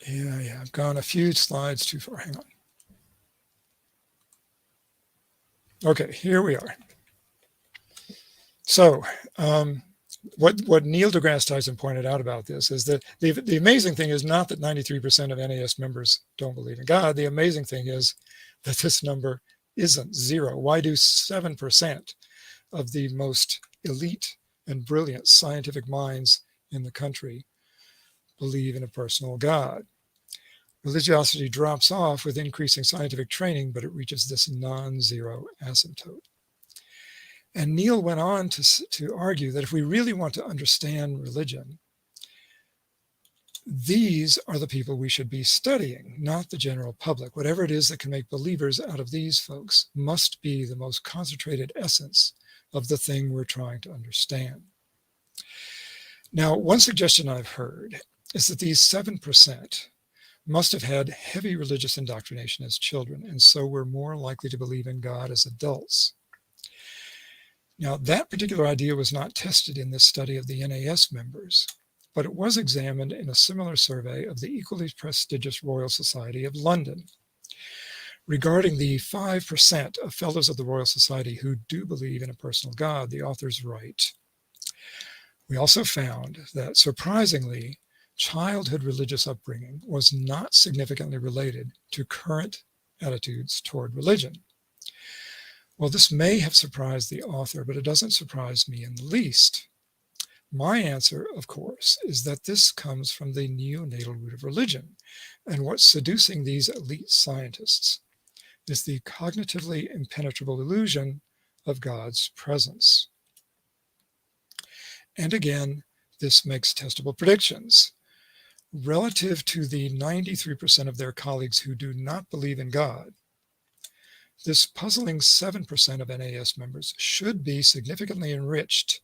Yeah, I've gone a few slides too far. Hang on. Okay, here we are. So what Neil deGrasse Tyson pointed out about this is that the amazing thing is not that 93% of NAS members don't believe in God. The amazing thing is that this number isn't zero. Why do 7% of the most elite and brilliant scientific minds in the country believe in a personal God? Religiosity drops off with increasing scientific training, but it reaches this non-zero asymptote. And Neil went on to argue that if we really want to understand religion, these are the people we should be studying, not the general public. Whatever it is that can make believers out of these folks must be the most concentrated essence of the thing we're trying to understand. Now, one suggestion I've heard is that these 7% must have had heavy religious indoctrination as children, and so were more likely to believe in God as adults. Now, that particular idea was not tested in this study of the NAS members, but it was examined in a similar survey of the equally prestigious Royal Society of London. Regarding the 5% of fellows of the Royal Society who do believe in a personal God, the authors write, "We also found that, surprisingly, childhood religious upbringing was not significantly related to current attitudes toward religion." Well, this may have surprised the author, but it doesn't surprise me in the least. My answer, of course, is that this comes from the neonatal root of religion, and what's seducing these elite scientists is the cognitively impenetrable illusion of God's presence. And again, this makes testable predictions. Relative to the 93% of their colleagues who do not believe in God, this puzzling 7% of NAS members should be significantly enriched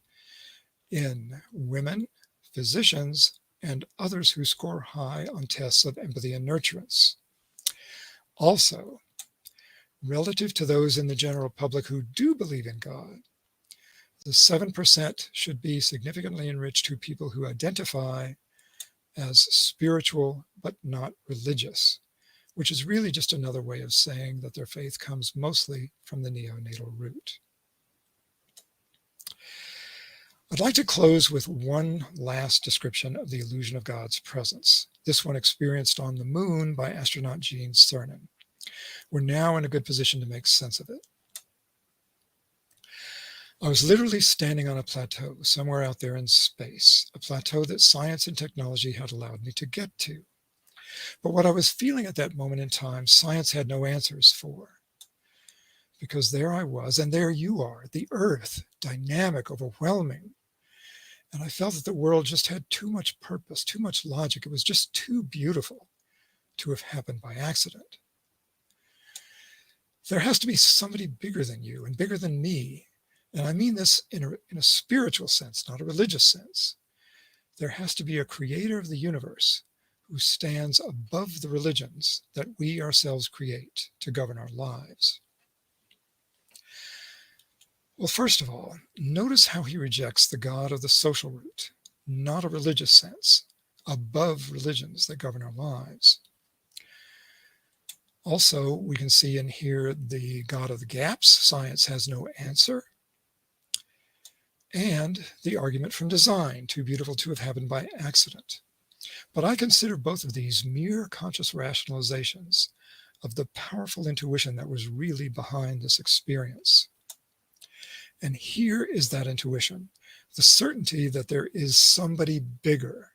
in women, physicians, and others who score high on tests of empathy and nurturance. Also, relative to those in the general public who do believe in God, the 7% should be significantly enriched to people who identify as spiritual but not religious, which is really just another way of saying that their faith comes mostly from the neonatal root. I'd like to close with one last description of the illusion of God's presence, this one experienced on the moon by astronaut Gene Cernan. We're now in a good position to make sense of it. I was literally standing on a plateau somewhere out there in space, a plateau that science and technology had allowed me to get to. But what I was feeling at that moment in time, science had no answers for. Because there I was, and there you are, the Earth, dynamic, overwhelming. And I felt that the world just had too much purpose, too much logic. It was just too beautiful to have happened by accident. There has to be somebody bigger than you and bigger than me. And I mean this in a spiritual sense, not a religious sense. There has to be a creator of the universe who stands above the religions that we ourselves create to govern our lives. Well, first of all, notice how he rejects the God of the social root, not a religious sense, above religions that govern our lives. Also, we can see and hear the God of the gaps, science has no answer, and the argument from design, too beautiful to have happened by accident. But I consider both of these mere conscious rationalizations of the powerful intuition that was really behind this experience. And here is that intuition, the certainty that there is somebody bigger.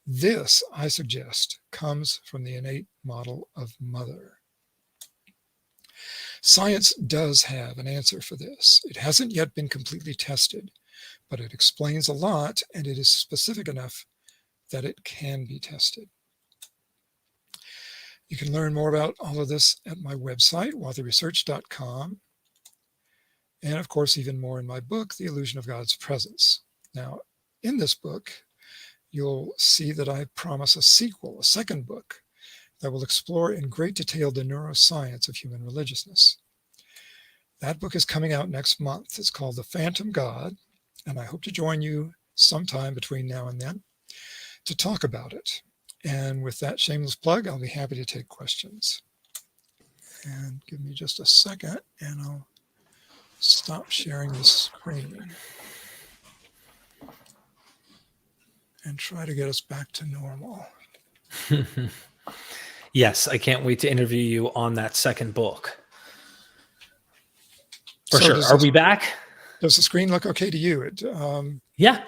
This, I suggest, comes from the innate model of mother. Science does have an answer for this. It hasn't yet been completely tested, but it explains a lot, and it is specific enough that it can be tested. You can learn more about all of this at my website, watheyresearch.com, and of course, even more in my book, The Illusion of God's Presence. Now, in this book, you'll see that I promise a sequel, a second book, that will explore in great detail the neuroscience of human religiousness. That book is coming out next month. It's called The Phantom God, and I hope to join you sometime between now and then to talk about it. And with that shameless plug, I'll be happy to take questions. And give me just a second, and I'll stop sharing the screen and try to get us back to normal. Yes, I can't wait to interview you on that second book. For So sure. Are we back? Does the screen look okay to you? Yeah.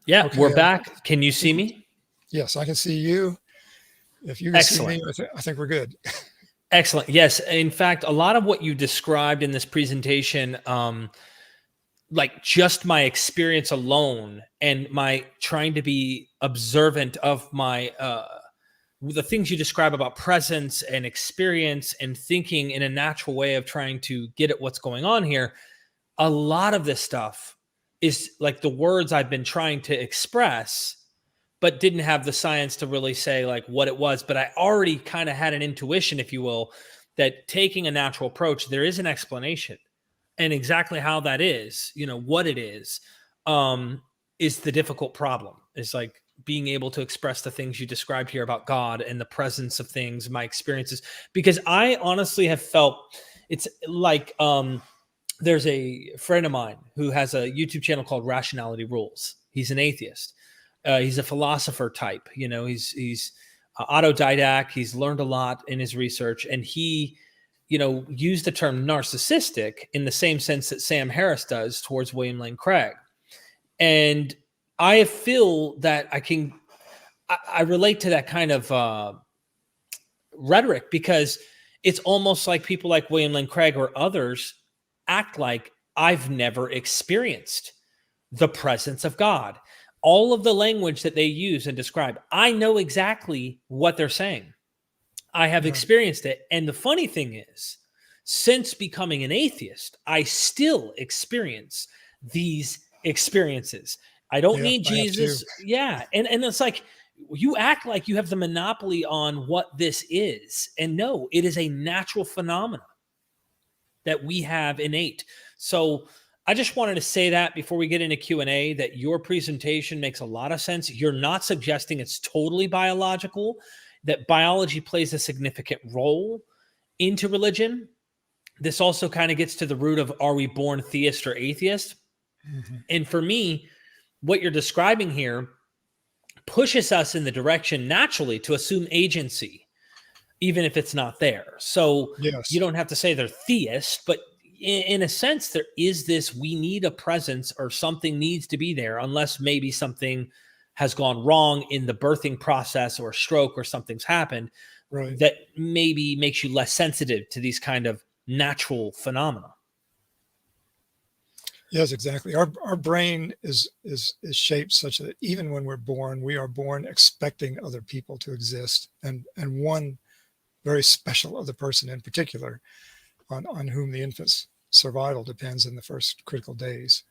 Okay, we're back. Can you see me? Yes, I can see you. If you can see me, I think we're good. Excellent. Yes. In fact, a lot of what you described in this presentation, like just my experience alone and my trying to be observant of my the things you describe about presence and experience and thinking in a natural way of trying to get at what's going on here. A lot of this stuff is like the words I've been trying to express, but didn't have the science to really say like what it was. But I already kind of had an intuition, if you will, that taking a natural approach, there is an explanation, and exactly how that is, what it is the difficult problem. It's like being able to express the things you described here about God and the presence of things, my experiences, because I honestly have felt it's like, there's a friend of mine who has a YouTube channel called Rationality Rules. He's an atheist. He's a philosopher type, he's autodidact. He's learned a lot in his research, and he, used the term narcissistic in the same sense that Sam Harris does towards William Lane Craig. And I feel that I relate to that kind of rhetoric, because it's almost like people like William Lane Craig or others act like I've never experienced the presence of God. All of the language that they use and describe, I know exactly what they're saying. I have experienced it. And the funny thing is, since becoming an atheist, I still experience these experiences. I don't need Jesus. Yeah. And it's like, you act like you have the monopoly on what this is. And no, it is a natural phenomenon that we have innate. So I just wanted to say that before we get into Q&A, that your presentation makes a lot of sense. You're not suggesting it's totally biological, that biology plays a significant role into religion. This also kind of gets to the root of, are we born theist or atheist? Mm-hmm. And for me, what you're describing here pushes us in the direction naturally to assume agency, even if it's not there. So you don't have to say they're theist, but in a sense, there is this, we need a presence, or something needs to be there, unless maybe something has gone wrong in the birthing process or stroke or something's happened, that maybe makes you less sensitive to these kind of natural phenomena. Yes, exactly. Our brain is shaped such that even when we're born, we are born expecting other people to exist, and one very special other person in particular, on whom the infant's survival depends in the first critical days.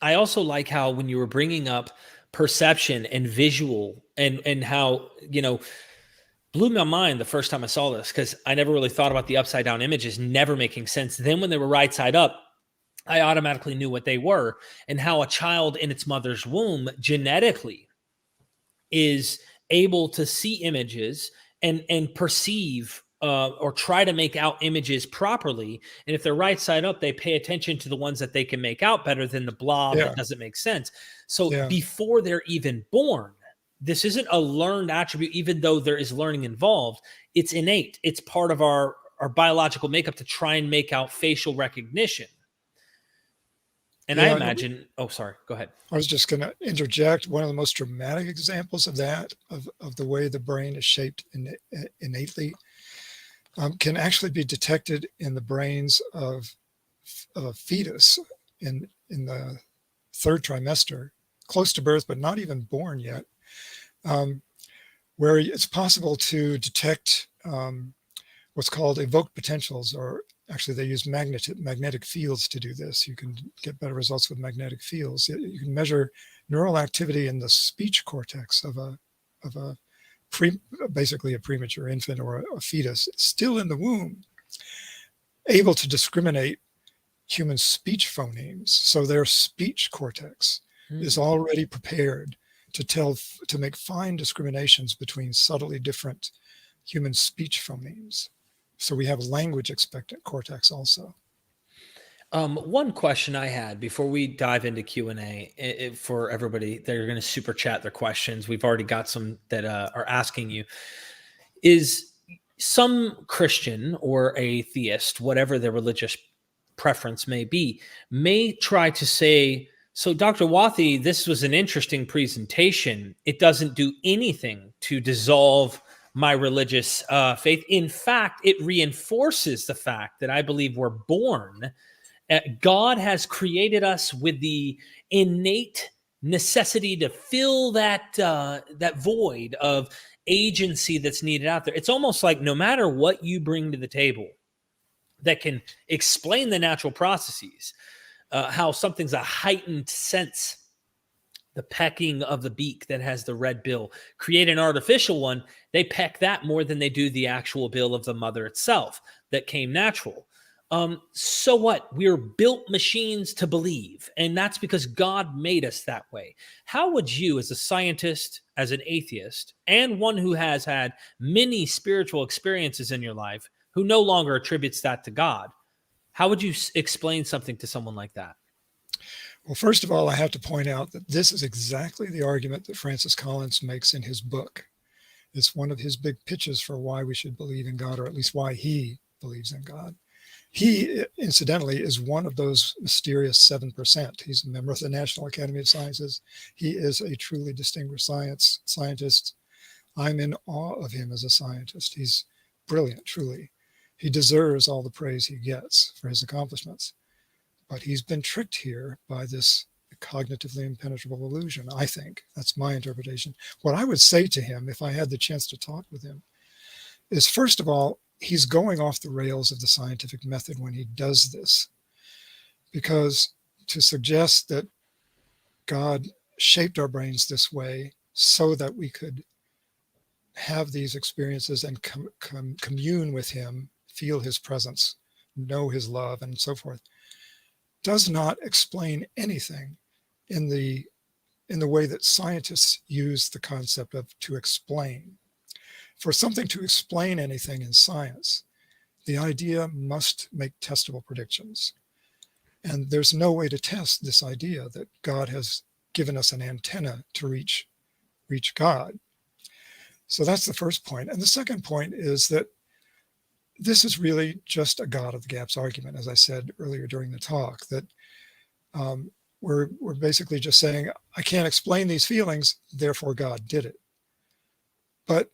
I also like how, when you were bringing up perception and visual, and how, blew my mind the first time I saw this, because I never really thought about the upside down images never making sense. Then when they were right side up, I automatically knew what they were, and how a child in its mother's womb genetically is able to see images and perceive or try to make out images properly. And if they're right side up, they pay attention to the ones that they can make out better than the blob that doesn't make sense. So before they're even born, this isn't a learned attribute, even though there is learning involved. It's innate. It's part of our biological makeup to try and make out facial recognition. And I Yeah, imagine, oh, sorry, go ahead. I was just going to interject. One of the most dramatic examples of that, of the way the brain is shaped innately, can actually be detected in the brains of a fetus in the third trimester, close to birth, but not even born yet, where it's possible to detect what's called evoked potentials, or actually they use magnetic fields to do this. You can get better results with magnetic fields. You can measure neural activity in the speech cortex of a basically a premature infant or a fetus still in the womb, able to discriminate human speech phonemes. So their speech cortex is already prepared to make fine discriminations between subtly different human speech phonemes. So we have language expectant cortex also. One question I had before we dive into Q&A for everybody, they're going to super chat their questions. We've already got some that are asking you. Is some Christian or atheist, whatever their religious preference may be, may try to say, so Dr. Wathey, this was an interesting presentation. It doesn't do anything to dissolve my religious faith. In fact, it reinforces the fact that I believe we're born. God has created us with the innate necessity to fill that void of agency that's needed out there. It's almost like no matter what you bring to the table that can explain the natural processes, how something's a heightened sense, the pecking of the beak that has the red bill, create an artificial one, they peck that more than they do the actual bill of the mother itself that came natural. So what? We're built machines to believe, and that's because God made us that way. How would you, as a scientist, as an atheist, and one who has had many spiritual experiences in your life, who no longer attributes that to God, how would you explain something to someone like that? Well, first of all, I have to point out that this is exactly the argument that Francis Collins makes in his book. It's one of his big pitches for why we should believe in God, or at least why he believes in God. He, incidentally, is one of those mysterious 7%. He's a member of the National Academy of Sciences. He is a truly distinguished scientist. I'm in awe of him as a scientist. He's brilliant, truly. He deserves all the praise he gets for his accomplishments. But he's been tricked here by this cognitively impenetrable illusion, I think. That's my interpretation. What I would say to him, if I had the chance to talk with him, is first of all, he's going off the rails of the scientific method when he does this. Because to suggest that God shaped our brains this way so that we could have these experiences and commune with him, feel his presence, know his love, and so forth, does not explain anything in the way that scientists use the concept of to explain. For something to explain anything in science, the idea must make testable predictions. And there's no way to test this idea that God has given us an antenna to reach God. So that's the first point. And the second point is that this is really just a God of the gaps argument, as I said earlier during the talk, that we're basically just saying, I can't explain these feelings, therefore God did it. But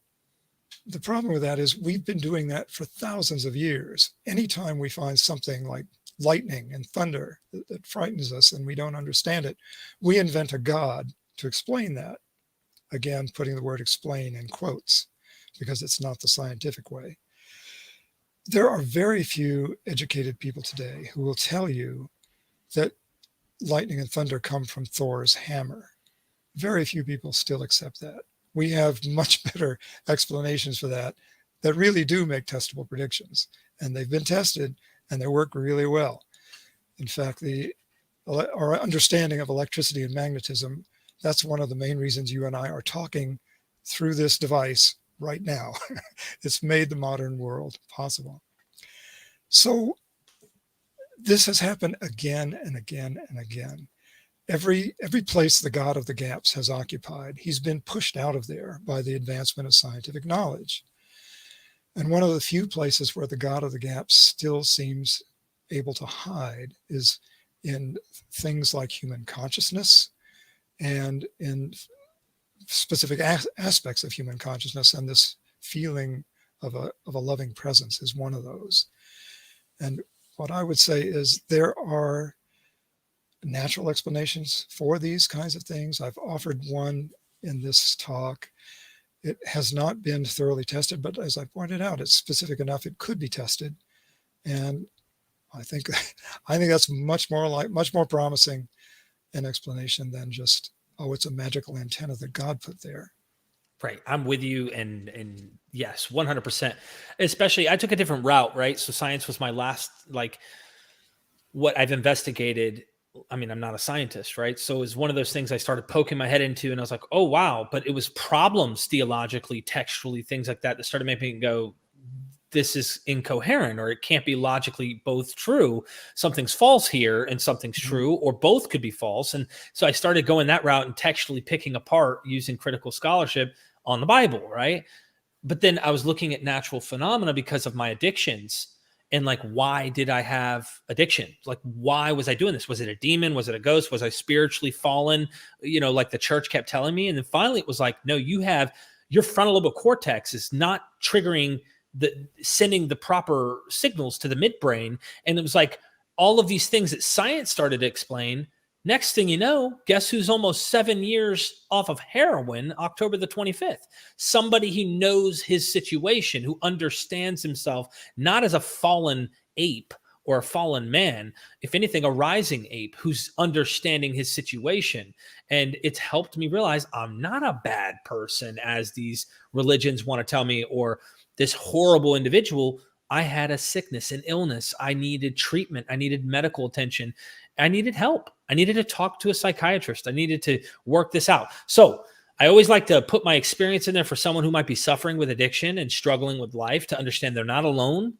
the problem with that is we've been doing that for thousands of years. Anytime we find something like lightning and thunder that frightens us and we don't understand it, we invent a God to explain that. Again, putting the word explain in quotes, because it's not the scientific way. There are very few educated people today who will tell you that lightning and thunder come from Thor's hammer. Very few people still accept that. We have much better explanations for that really do make testable predictions. And they've been tested and they work really well. In fact, our understanding of electricity and magnetism, that's one of the main reasons you and I are talking through this device right now. It's made the modern world possible. So this has happened again and again and again. Every place the God of the gaps has occupied, he's been pushed out of there by the advancement of scientific knowledge. And one of the few places where the God of the gaps still seems able to hide is in things like human consciousness and in specific aspects of human consciousness, and this feeling of a loving presence is one of those. And what I would say is there are natural explanations for these kinds of things. I've offered one in this talk. It has not been thoroughly tested, but as I pointed out, it's specific enough it could be tested. And I think that's much more promising an explanation than just, oh, it's a magical antenna that God put there. Right. I'm with you. And yes, 100%. Especially, I took a different route, right? So science was my last, like, what I've investigated. I mean, I'm not a scientist, right? So it was one of those things I started poking my head into, and I was like, oh, wow. But it was problems theologically, textually, things like that started making me go, this is incoherent, or it can't be logically both true. Something's false here and something's true, or both could be false. And so I started going that route and textually picking apart using critical scholarship on the Bible, right? But then I was looking at natural phenomena because of my addictions. And like, why did I have addiction? Like, why was I doing this? Was it a demon? Was it a ghost? Was I spiritually fallen? Like the church kept telling me. And then finally it was like, no, your frontal lobe cortex is not triggering sending the proper signals to the midbrain. And it was like all of these things that science started to explain. Next thing you know, guess who's almost 7 years off of heroin, October the 25th? Somebody who knows his situation, who understands himself, not as a fallen ape or a fallen man, if anything, a rising ape who's understanding his situation. And it's helped me realize I'm not a bad person, as these religions want to tell me, or this horrible individual. I had a sickness, an illness. I needed treatment. I needed medical attention. I needed help. I needed to talk to a psychiatrist. I needed to work this out. So I always like to put my experience in there for someone who might be suffering with addiction and struggling with life, to understand they're not alone,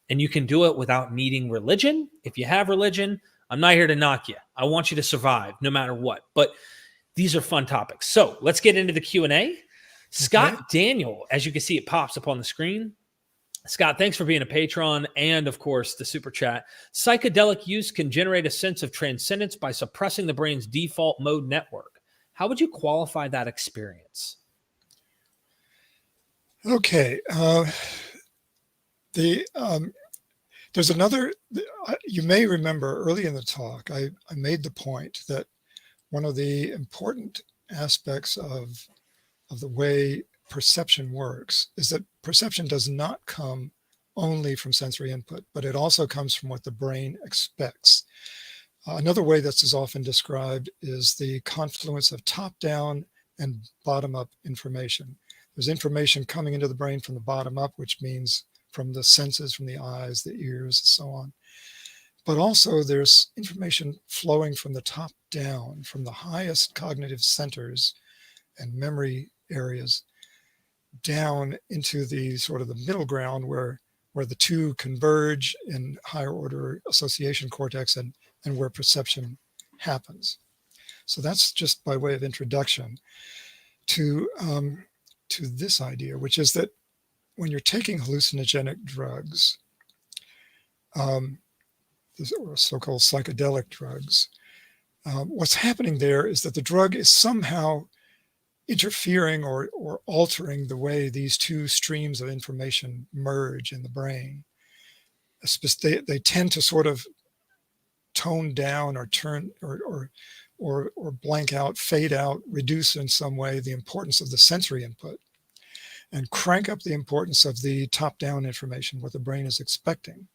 and you can do it without needing religion. If you have religion, I'm not here to knock you. I want you to survive no matter what. But these are fun topics. So let's get into the Q&A. Scott Daniel, as you can see, it pops up on the screen. Scott, thanks for being a patron and, of course, the super chat. Psychedelic use can generate a sense of transcendence by suppressing the brain's default mode network. How would you qualify that experience? Okay. There's another, you may remember early in the talk, I made the point that one of the important aspects of the way perception works is that perception does not come only from sensory input, but it also comes from what the brain expects. Another way that's as often described is the confluence of top-down and bottom-up information. There's information coming into the brain from the bottom up, which means from the senses, from the eyes, the ears, and so on. But also there's information flowing from the top down, from the highest cognitive centers and memory areas down into the sort of the middle ground where the two converge in higher order association cortex and where perception happens. So that's just by way of introduction to this idea, which is that when you're taking hallucinogenic drugs, or so-called psychedelic drugs, what's happening there is that the drug is somehow interfering or altering the way these two streams of information merge in the brain. They tend to sort of tone down or turn or blank out, fade out, reduce in some way the importance of the sensory input, and crank up the importance of the top-down information, what the brain is expecting.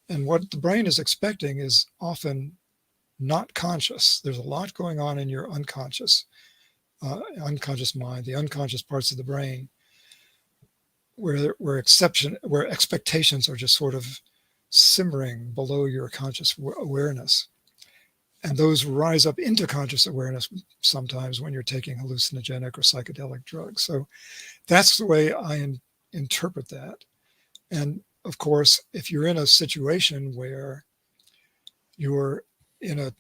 And what the brain is expecting is often not conscious. There's a lot going on in your unconscious mind, the unconscious parts of the brain, where expectations are just sort of simmering below your conscious awareness. And those rise up into conscious awareness sometimes when you're taking hallucinogenic or psychedelic drugs. So that's the way I interpret that. And of course, if you're in a situation where you're in a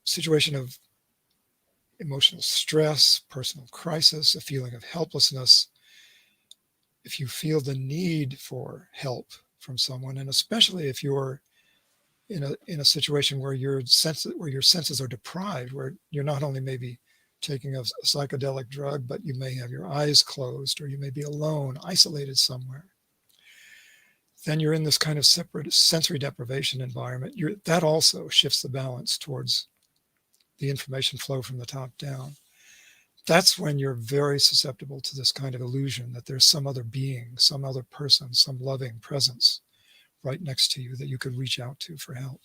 situation of emotional stress, personal crisis, a feeling of helplessness, if you feel the need for help from someone, and especially if you're in a situation where your senses are deprived, where you're not only maybe taking a psychedelic drug, but you may have your eyes closed, or you may be alone, isolated somewhere. Then you're in this kind of separate sensory deprivation environment. That also shifts the balance towards the information flow from the top down. That's when you're very susceptible to this kind of illusion that there's some other being, some other person, some loving presence right next to you that you could reach out to for help.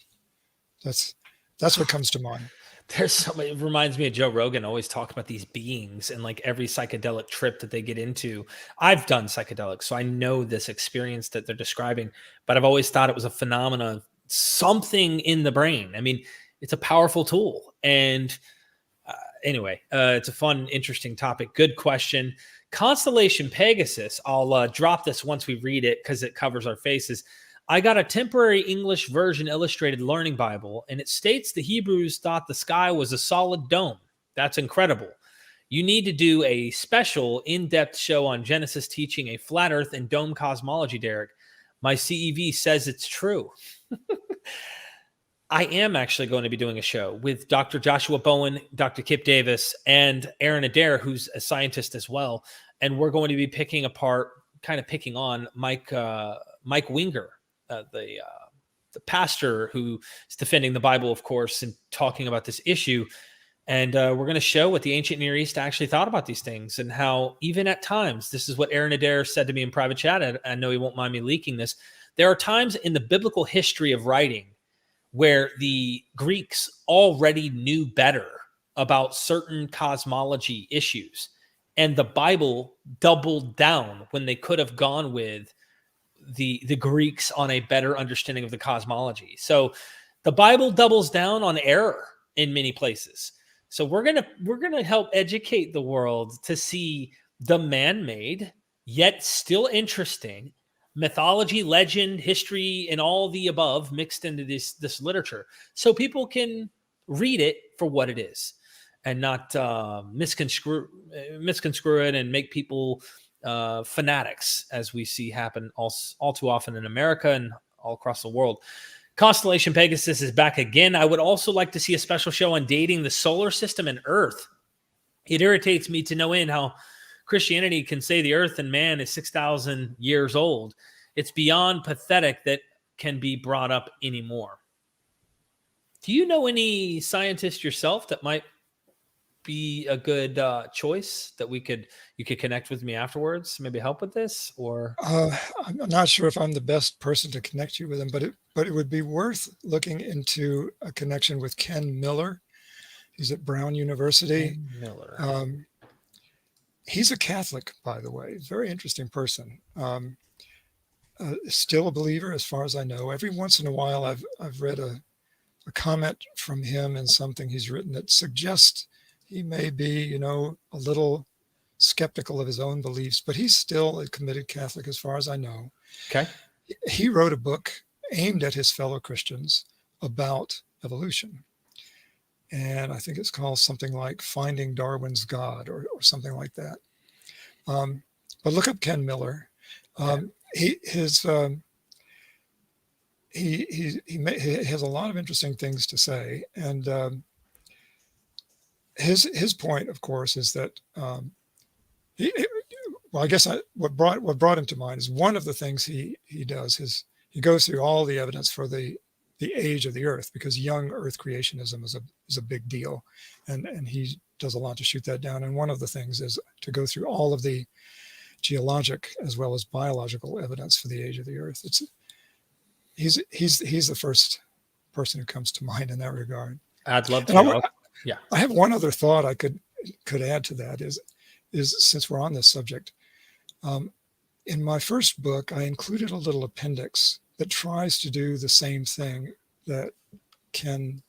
That's what comes to mind. It reminds me of Joe Rogan always talk about these beings and like every psychedelic trip that they get into. I've done psychedelics, so I know this experience that they're describing, but I've always thought it was a phenomenon, something in the brain. I mean, it's a powerful tool. And anyway, it's a fun, interesting topic. Good question. Constellation Pegasus, I'll drop this once we read it because it covers our faces. I got a temporary English version illustrated learning Bible, and it states the Hebrews thought the sky was a solid dome. That's incredible. You need to do a special in-depth show on Genesis teaching a flat earth and dome cosmology, Derek. My CEV says it's true. I am actually going to be doing a show with Dr. Joshua Bowen, Dr. Kip Davis, and Aaron Adair, who's a scientist as well. And we're going to be picking on Mike Winger, the pastor who is defending the Bible, of course, and talking about this issue. And we're going to show what the ancient Near East actually thought about these things, and how even at times, this is what Aaron Adair said to me in private chat. I know he won't mind me leaking this. There are times in the biblical history of writing where the Greeks already knew better about certain cosmology issues, and the Bible doubled down when they could have gone with the Greeks on a better understanding of the cosmology. So the Bible doubles down on error in many places. So we're gonna help educate the world to see the man-made yet still interesting mythology, legend, history, and all the above mixed into this literature, so people can read it for what it is and not misconstrue it and make people fanatics, as we see happen all too often in America and all across the world. Constellation Pegasus is back again. I would also like to see a special show on dating the solar system and Earth. It irritates me to no end how Christianity can say the Earth and man is 6,000 years old. It's beyond pathetic that can be brought up anymore. Do you know any scientists yourself that might be a good choice that you could connect with me afterwards, maybe help with this? Or I'm not sure if I'm the best person to connect you with him, but it would be worth looking into a connection with Ken Miller. He's at Brown University. Ken Miller. He's a Catholic, by the way. Very interesting person. Still a believer, as far as I know. Every once in a while, I've read a comment from him in something he's written that suggests he may be, a little skeptical of his own beliefs, but he's still a committed Catholic, as far as I know. Okay. He wrote a book aimed at his fellow Christians about evolution. And I think it's called something like Finding Darwin's God or something like that. But look up Ken Miller. He has a lot of interesting things to say. And his point, of course, is that what brought him to mind is one of the things he does is he goes through all the evidence for the age of the Earth, because young Earth creationism is a big deal, and he does a lot to shoot that down. And one of the things is to go through all of the geologic as well as biological evidence for the age of the Earth. He's the first person who comes to mind in that regard. I'd love to. I have one other thought I could add to that is since we're on this subject. In my first book, I included a little appendix that tries to do the same thing that Ken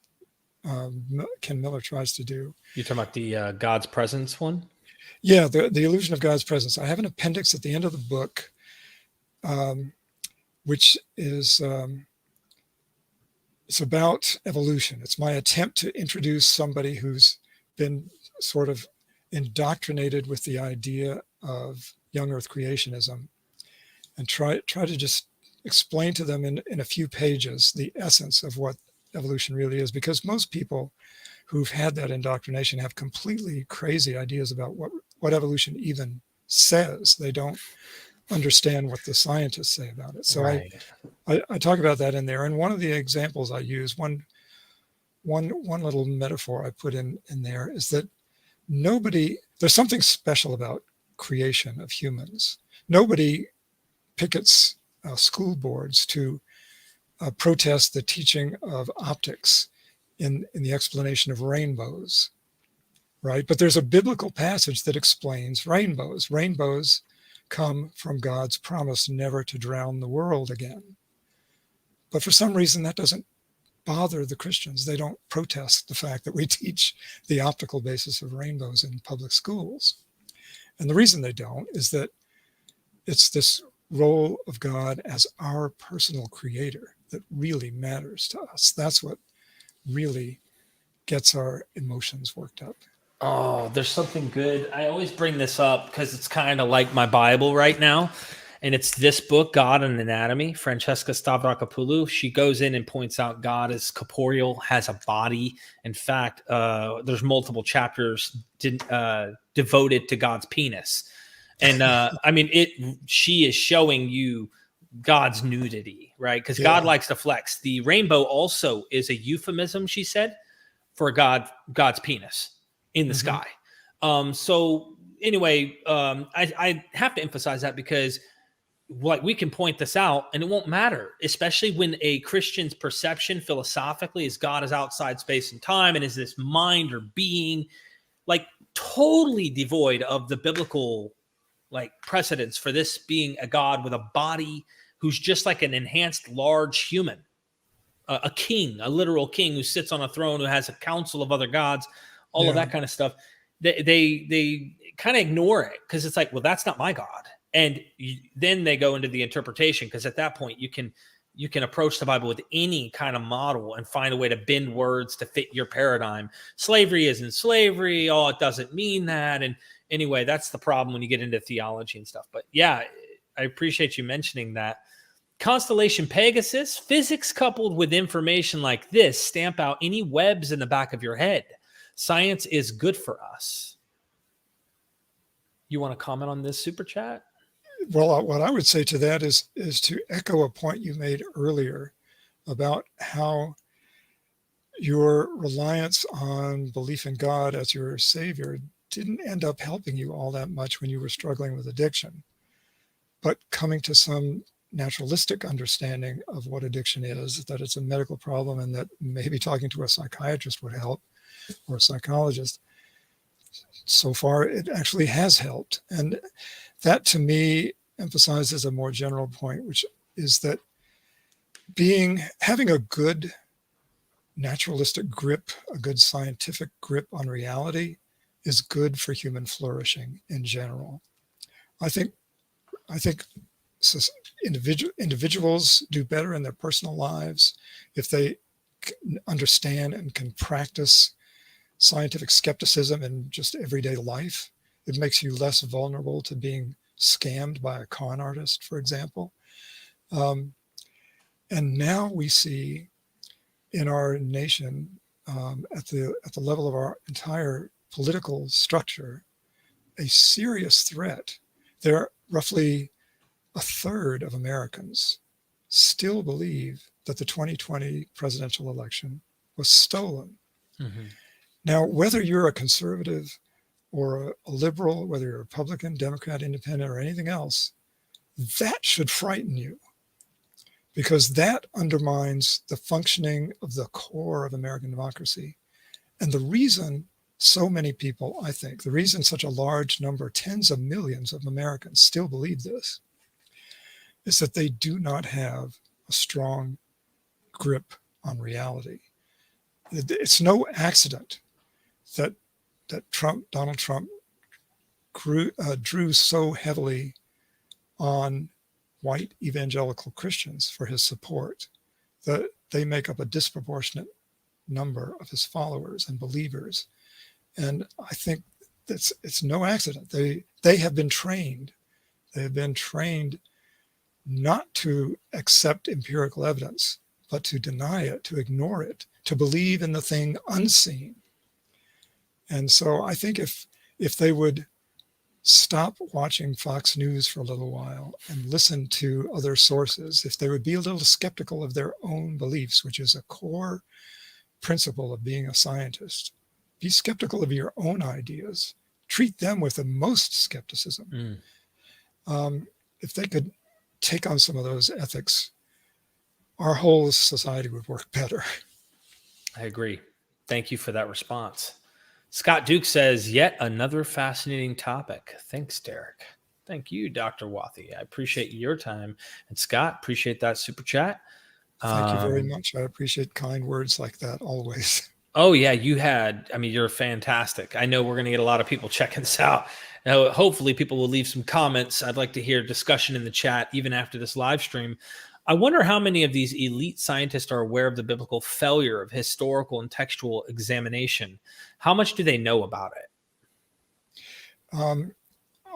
Miller tries to do. You're talking about the God's presence one? Yeah, the illusion of God's presence. I have an appendix at the end of the book, which is it's about evolution. It's my attempt to introduce somebody who's been sort of indoctrinated with the idea of young Earth creationism, and try to just explain to them in a few pages the essence of what evolution really is, because most people who've had that indoctrination have completely crazy ideas about what evolution even says. They don't understand what the scientists say about it. So Right. I talk about that in there. And one of the examples I use, one little metaphor I put in there is that there's something special about creation of humans. Nobody pickets school boards to protest the teaching of optics in the explanation of rainbows, right? But there's a biblical passage that explains rainbows. Rainbows come from God's promise never to drown the world again. But for some reason, that doesn't bother the Christians. They don't protest the fact that we teach the optical basis of rainbows in public schools. And the reason they don't is that it's this role of God as our personal creator that really matters to us. That's what really gets our emotions worked up. Oh, there's something good. I always bring this up because it's kind of like my Bible right now. And it's this book, God and Anatomy, Francesca Stavrakopoulou. She goes in and points out God is corporeal, has a body. In fact, there's multiple chapters devoted to God's penis. And I mean, she is showing you God's nudity, right? Because God likes to flex. The rainbow also is a euphemism, she said, for God's penis in the sky. So anyway, I have to emphasize that because we can point this out and it won't matter, especially when a Christian's perception philosophically is God is outside space and time and is this mind or being, like totally devoid of the biblical precedence for this being a God with a body who's just like an enhanced large human, a king, a literal king who sits on a throne, who has a council of other gods, all of that kind of stuff. They kind of ignore it because it's like, well, that's not my God. And then they go into the interpretation, because at that point you can approach the Bible with any kind of model and find a way to bend words to fit your paradigm. Slavery isn't slavery. Oh, it doesn't mean that. And anyway, that's the problem when you get into theology and stuff. But yeah, I appreciate you mentioning that. Constellation Pegasus, physics coupled with information like this stamp out any webs in the back of your head. Science is good for us. You want to comment on this super chat? Well, what I would say to that is to echo a point you made earlier about how your reliance on belief in God as your savior didn't end up helping you all that much when you were struggling with addiction. But coming to some naturalistic understanding of what addiction is, that it's a medical problem and that maybe talking to a psychiatrist would help, or a psychologist, so far it actually has helped. And that to me emphasizes a more general point, which is that having a good naturalistic grip, a good scientific grip on reality is good for human flourishing in general. I think individuals do better in their personal lives if they understand and can practice scientific skepticism in just everyday life. It makes you less vulnerable to being scammed by a con artist, for example. And now we see in our nation, at the level of our entire political structure, a serious threat. There are roughly a third of Americans still believe that the 2020 presidential election was stolen. Mm-hmm. Now, whether you're a conservative or a liberal, whether you're a Republican, Democrat, Independent, or anything else, that should frighten you, because that undermines the functioning of the core of American democracy. And the reason so many people, I think, the reason such a large number, tens of millions of Americans still believe this, is that they do not have a strong grip on reality. It's no accident that Donald Trump drew so heavily on white evangelical Christians for his support, that they make up a disproportionate number of his followers and believers. And I think it's no accident. They have been trained. They have been trained not to accept empirical evidence, but to deny it, to ignore it, to believe in the thing unseen. And so I think if they would stop watching Fox News for a little while and listen to other sources, if they would be a little skeptical of their own beliefs, which is a core principle of being a scientist, be skeptical of your own ideas, treat them with the most skepticism. If they could take on some of those ethics, our whole society would work better. I agree. Thank you for that response. Scott Duke says, yet another fascinating topic. Thanks, Derek. Thank you, Dr. Wathey. I appreciate your time. And Scott, appreciate that super chat. Thank you very much. I appreciate kind words like that always. Oh, yeah, you're fantastic. I know we're going to get a lot of people checking this out. Now, hopefully people will leave some comments. I'd like to hear discussion in the chat, even after this live stream. I wonder how many of these elite scientists are aware of the biblical failure of historical and textual examination. How much do they know about it?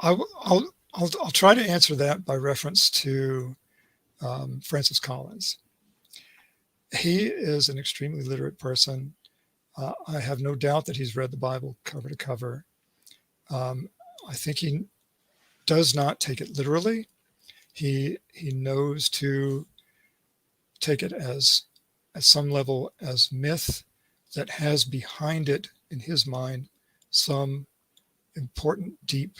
I'll try to answer that by reference to Francis Collins. He is an extremely literate person. I have no doubt that he's read the Bible cover to cover. I think he does not take it literally. He knows to take it as, at some level, as myth that has behind it, in his mind, some important, deep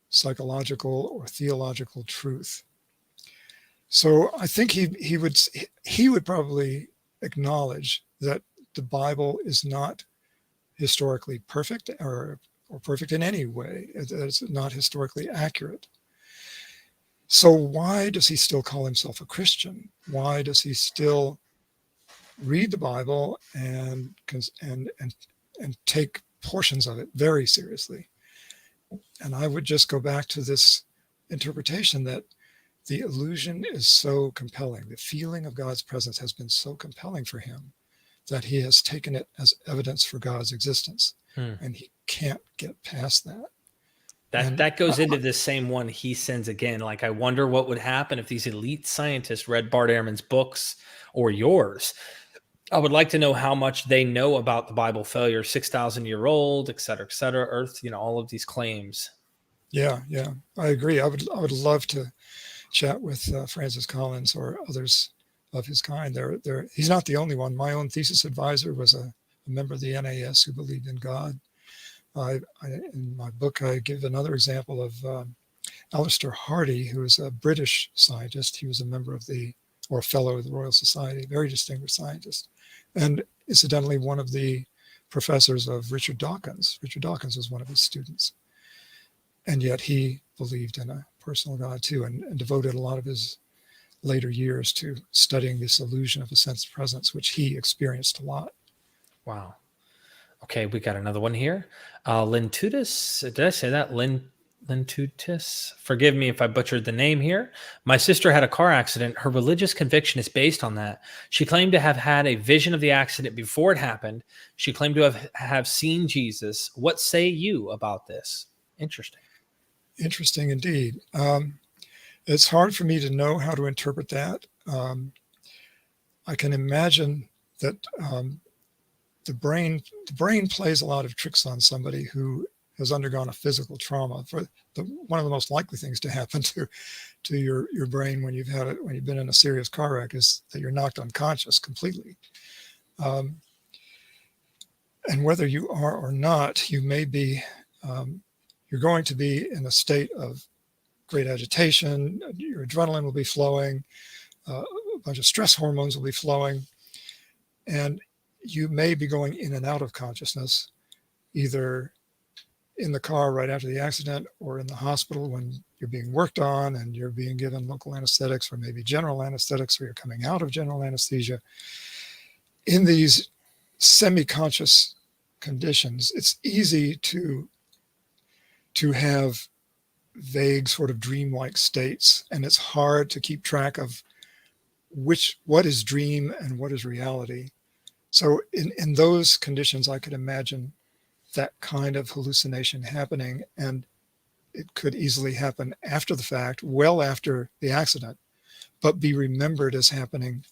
psychological or theological truth. So I think he would probably acknowledge that the Bible is not historically perfect or perfect in any way. It's not historically accurate. So why does he still call himself a Christian? Why does he still read the Bible and take portions of it very seriously? And I would just go back to this interpretation that the illusion is so compelling. The feeling of God's presence has been so compelling for him that he has taken it as evidence for God's existence. And he can't get past that. That goes into the same one, He Sins Again. Like, I wonder what would happen if these elite scientists read Bart Ehrman's books or yours. I would like to know how much they know about the Bible failure, 6,000-year-old, et cetera, Earth, all of these claims. Yeah, I agree. I would love to chat with Francis Collins or others of his kind. He's not the only one. My own thesis advisor was a member of the NAS who believed in God. In my book, I give another example of Alistair Hardy, who is a British scientist. He was a member of or a fellow of the Royal Society, very distinguished scientist. And incidentally, one of the professors of Richard Dawkins. Richard Dawkins was one of his students. And yet he believed in a personal God too, and devoted a lot of his later years to studying this illusion of a sense of presence, which he experienced a lot. Wow. Okay, we got another one here. Lintutis, did I say that? Lintutis? Forgive me if I butchered the name here. My sister had a car accident. Her religious conviction is based on that. She claimed to have had a vision of the accident before it happened. She claimed to have seen Jesus. What say you about this? Interesting. Interesting indeed. It's hard for me to know how to interpret that. I can imagine that the brain plays a lot of tricks on somebody who has undergone a physical trauma. One of the most likely things to happen to your brain when you've been in a serious car wreck is that you're knocked unconscious completely. And whether you are or not, you may be. You're going to be in a state of great agitation. Your adrenaline will be flowing. A bunch of stress hormones will be flowing, and you may be going in and out of consciousness, either in the car right after the accident or in the hospital when you're being worked on and you're being given local anesthetics or maybe general anesthetics, or you're coming out of general anesthesia. In these semi-conscious conditions, it's easy to have vague sort of dreamlike states, and it's hard to keep track of what is dream and what is reality. So in those conditions, I could imagine that kind of hallucination happening, and it could easily happen after the fact, well after the accident, but be remembered as happening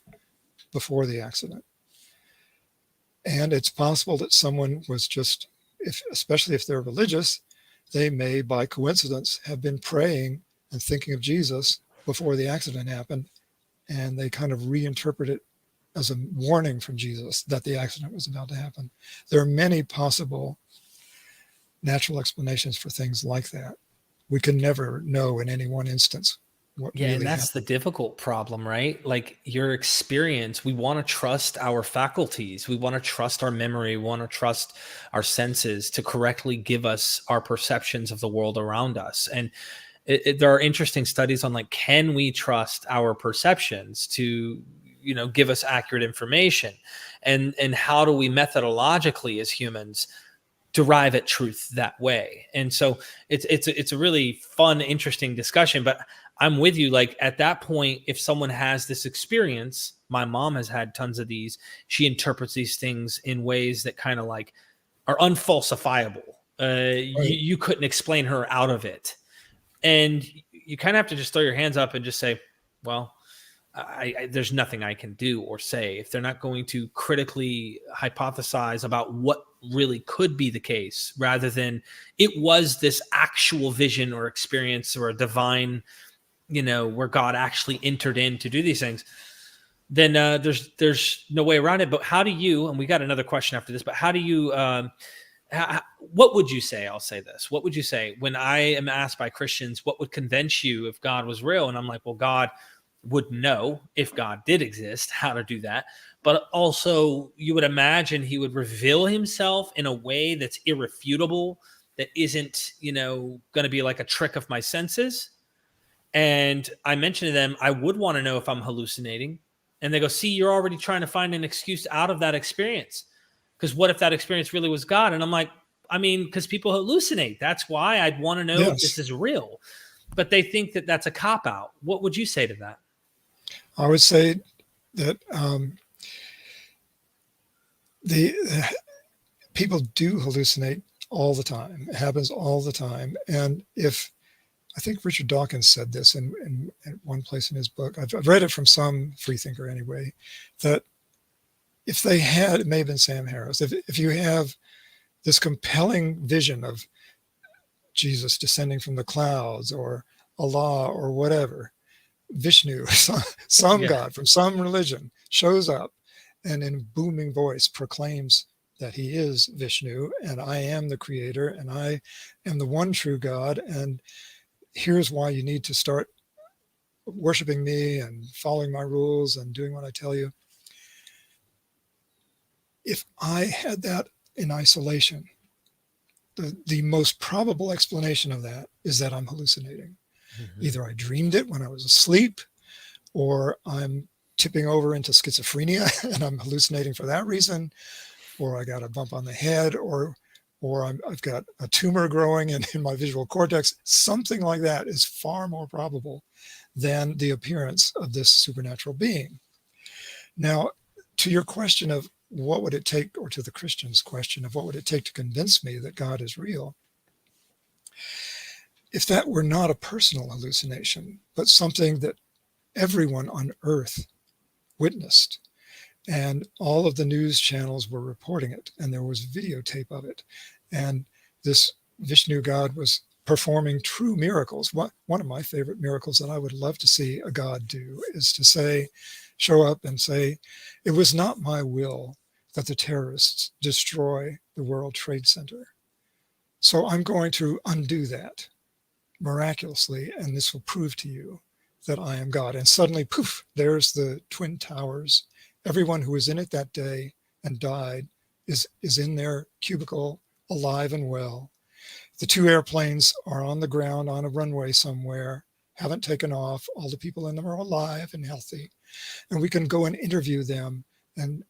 before the accident. And it's possible that someone was just, especially if they're religious, they may, by coincidence, have been praying and thinking of Jesus before the accident happened, and they kind of reinterpret it as a warning from Jesus that the accident was about to happen. There are many possible natural explanations for things like that. We can never know in any one instance what really and that's happened. the difficult problem, right? Like your experience, we want to trust our faculties. We want to trust our memory. We want to trust our senses to correctly give us our perceptions of the world around us. And there are interesting studies on like, can we trust our perceptions to, give us accurate information? And how do we methodologically as humans derive at truth that way? And so it's a really fun, interesting discussion, but I'm with you. Like at that point, if someone has this experience, my mom has had tons of these, she interprets these things in ways that kind of like are unfalsifiable. Right. You couldn't explain her out of it. And you kind of have to just throw your hands up and just say, well, there's nothing I can do or say if they're not going to critically hypothesize about what really could be the case, rather than it was this actual vision or experience or a divine, where God actually entered in to do these things. Then there's no way around it. But how do you, and we got another question after this, but how do you, what would you say? I'll say this. What would you say when I am asked by Christians, what would convince you if God was real? And I'm like, well, God would know if God did exist, how to do that. But also you would imagine he would reveal himself in a way that's irrefutable, that isn't, going to be like a trick of my senses. And I mentioned to them, I would want to know if I'm hallucinating. And they go, see, you're already trying to find an excuse out of that experience. Because what if that experience really was God? And I'm like, because people hallucinate. That's why I'd want to know if this is real. But they think that that's a cop-out. What would you say to that? I would say that the people do hallucinate all the time. It happens all the time. And I think Richard Dawkins said this in one place in his book. I've read it from some freethinker anyway, that if they had, it may have been Sam Harris, if you have this compelling vision of Jesus descending from the clouds or Allah or whatever, Vishnu, some God from some religion shows up and in booming voice proclaims that he is Vishnu and I am the creator and I am the one true God, and here's why you need to start worshiping me and following my rules and doing what I tell you. If I had that in isolation, the most probable explanation of that is that I'm hallucinating. Mm-hmm. Either I dreamed it when I was asleep, or I'm tipping over into schizophrenia and I'm hallucinating for that reason, or I got a bump on the head, or I've got a tumor growing in my visual cortex. Something like that is far more probable than the appearance of this supernatural being. Now, to your question of what would it take, or to the Christian's question of what would it take to convince me that God is real, if that were not a personal hallucination, but something that everyone on earth witnessed, and all of the news channels were reporting it, and there was videotape of it, and this Vishnu God was performing true miracles. One of my favorite miracles that I would love to see a God do is to show up and say, it was not my will that the terrorists destroy the World Trade Center. So I'm going to undo that miraculously, and this will prove to you that I am God. And suddenly, poof, there's the Twin Towers. Everyone who was in it that day and died is in their cubicle, alive and well. The two airplanes are on the ground on a runway somewhere, haven't taken off. All the people in them are alive and healthy. And we can go and interview them and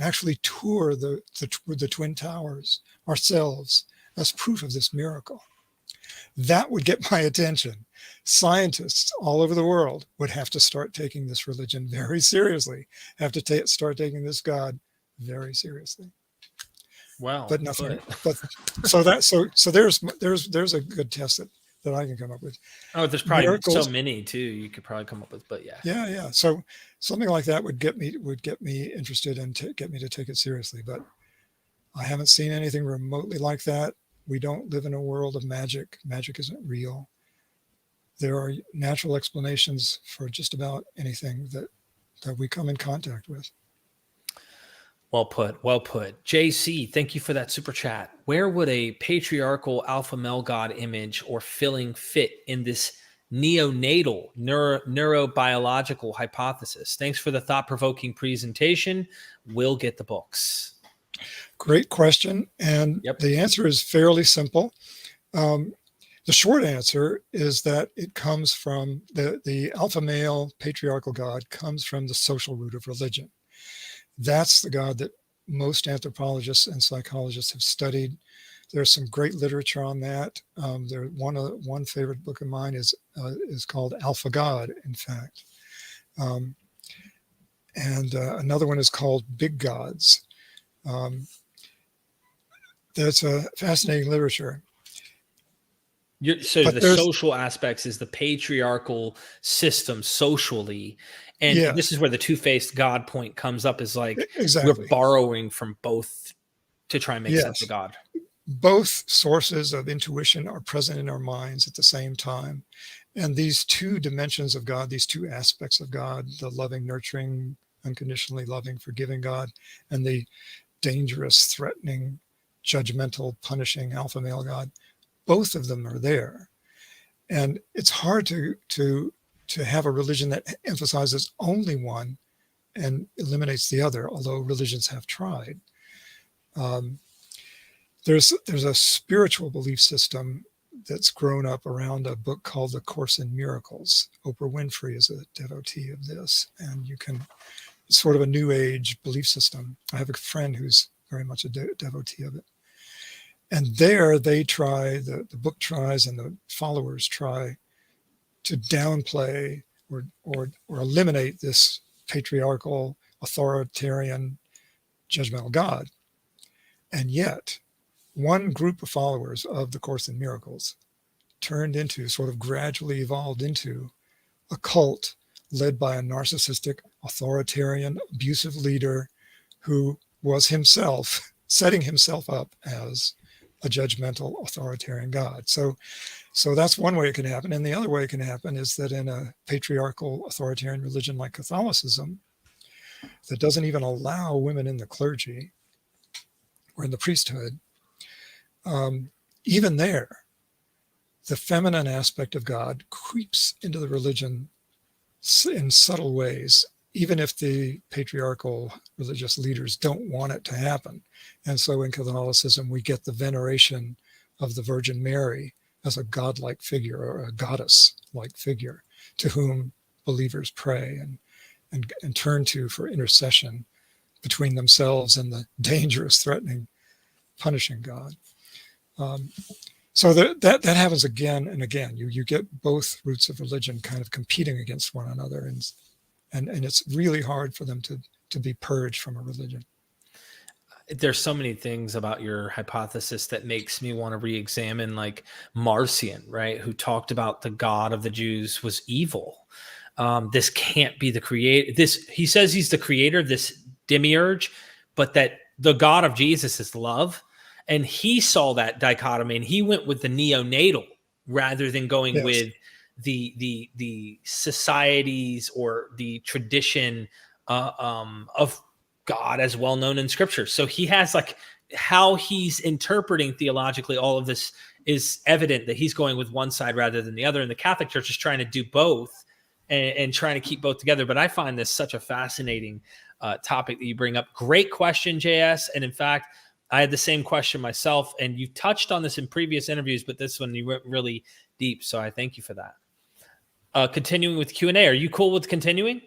actually tour the Twin Towers ourselves as proof of this miracle. That would get my attention. Scientists all over the world would have to start taking this religion very seriously, have to start taking this God very seriously. Wow. But nothing. But so there's a good test that I can come up with. Oh, there's probably Miracles. so many too you could probably come up with, but yeah. Yeah. So something like that would get me interested and get me to take it seriously. But I haven't seen anything remotely like that. We don't live in a world of magic. Magic isn't real. There are natural explanations for just about anything that we come in contact with. Well put. Well put. JC, thank you for that super chat. Where would a patriarchal alpha male god image or filling fit in this neonatal neurobiological hypothesis? Thanks for the thought-provoking presentation. We'll get the books. Great question. And the answer is fairly simple. The short answer is that it comes from the alpha male patriarchal god comes from the social root of religion. That's the God that most anthropologists and psychologists have studied. There's some great literature on that. One favorite book of mine is called Alpha God, in fact. And another one is called Big Gods. That's a fascinating literature. So the social aspects is the patriarchal system socially. And this is where the two-faced God point comes up, is like we're borrowing from both to try and make sense of God. Both sources of intuition are present in our minds at the same time. And these two dimensions of God, these two aspects of God, the loving, nurturing, unconditionally loving, forgiving God, and the dangerous, threatening, judgmental, punishing alpha male God, both of them are there. And it's hard to have a religion that emphasizes only one and eliminates the other, although religions have tried. There's a spiritual belief system that's grown up around a book called The Course in Miracles. Oprah Winfrey is a devotee of this, and it's sort of a new age belief system. I have a friend who's very much a devotee of it. And there they try, the book tries and the followers try to downplay or eliminate this patriarchal, authoritarian, judgmental God. And yet, one group of followers of the Course in Miracles gradually evolved into a cult led by a narcissistic, authoritarian, abusive leader who was himself setting himself up as a judgmental, authoritarian God. So that's one way it can happen. And the other way it can happen is that in a patriarchal, authoritarian religion like Catholicism, that doesn't even allow women in the clergy or in the priesthood, even there, the feminine aspect of God creeps into the religion in subtle ways, even if the patriarchal religious leaders don't want it to happen. And so in Catholicism, we get the veneration of the Virgin Mary as a godlike figure or a goddess-like figure to whom believers pray and turn to for intercession between themselves and the dangerous, threatening, punishing God. So that happens again and again. You get both roots of religion kind of competing against one another, and it's really hard for them to be purged from a religion. There's so many things about your hypothesis that makes me want to re-examine, like Marcion, right? Who talked about the God of the Jews was evil. This can't be the creator. He says he's the creator of this demiurge, but that the God of Jesus is love. And he saw that dichotomy and he went with the neonatal rather than going with the societies or the tradition of God as well known in scripture. So he has like how he's interpreting theologically all of this is evident that he's going with one side rather than the other. And the Catholic Church is trying to do both and trying to keep both together. But I find this such a fascinating topic that you bring up. Great question, JS. And in fact, I had the same question myself, and you touched on this in previous interviews, but this one you went really deep. So I thank you for that. Continuing with Q&A. Are you cool with continuing?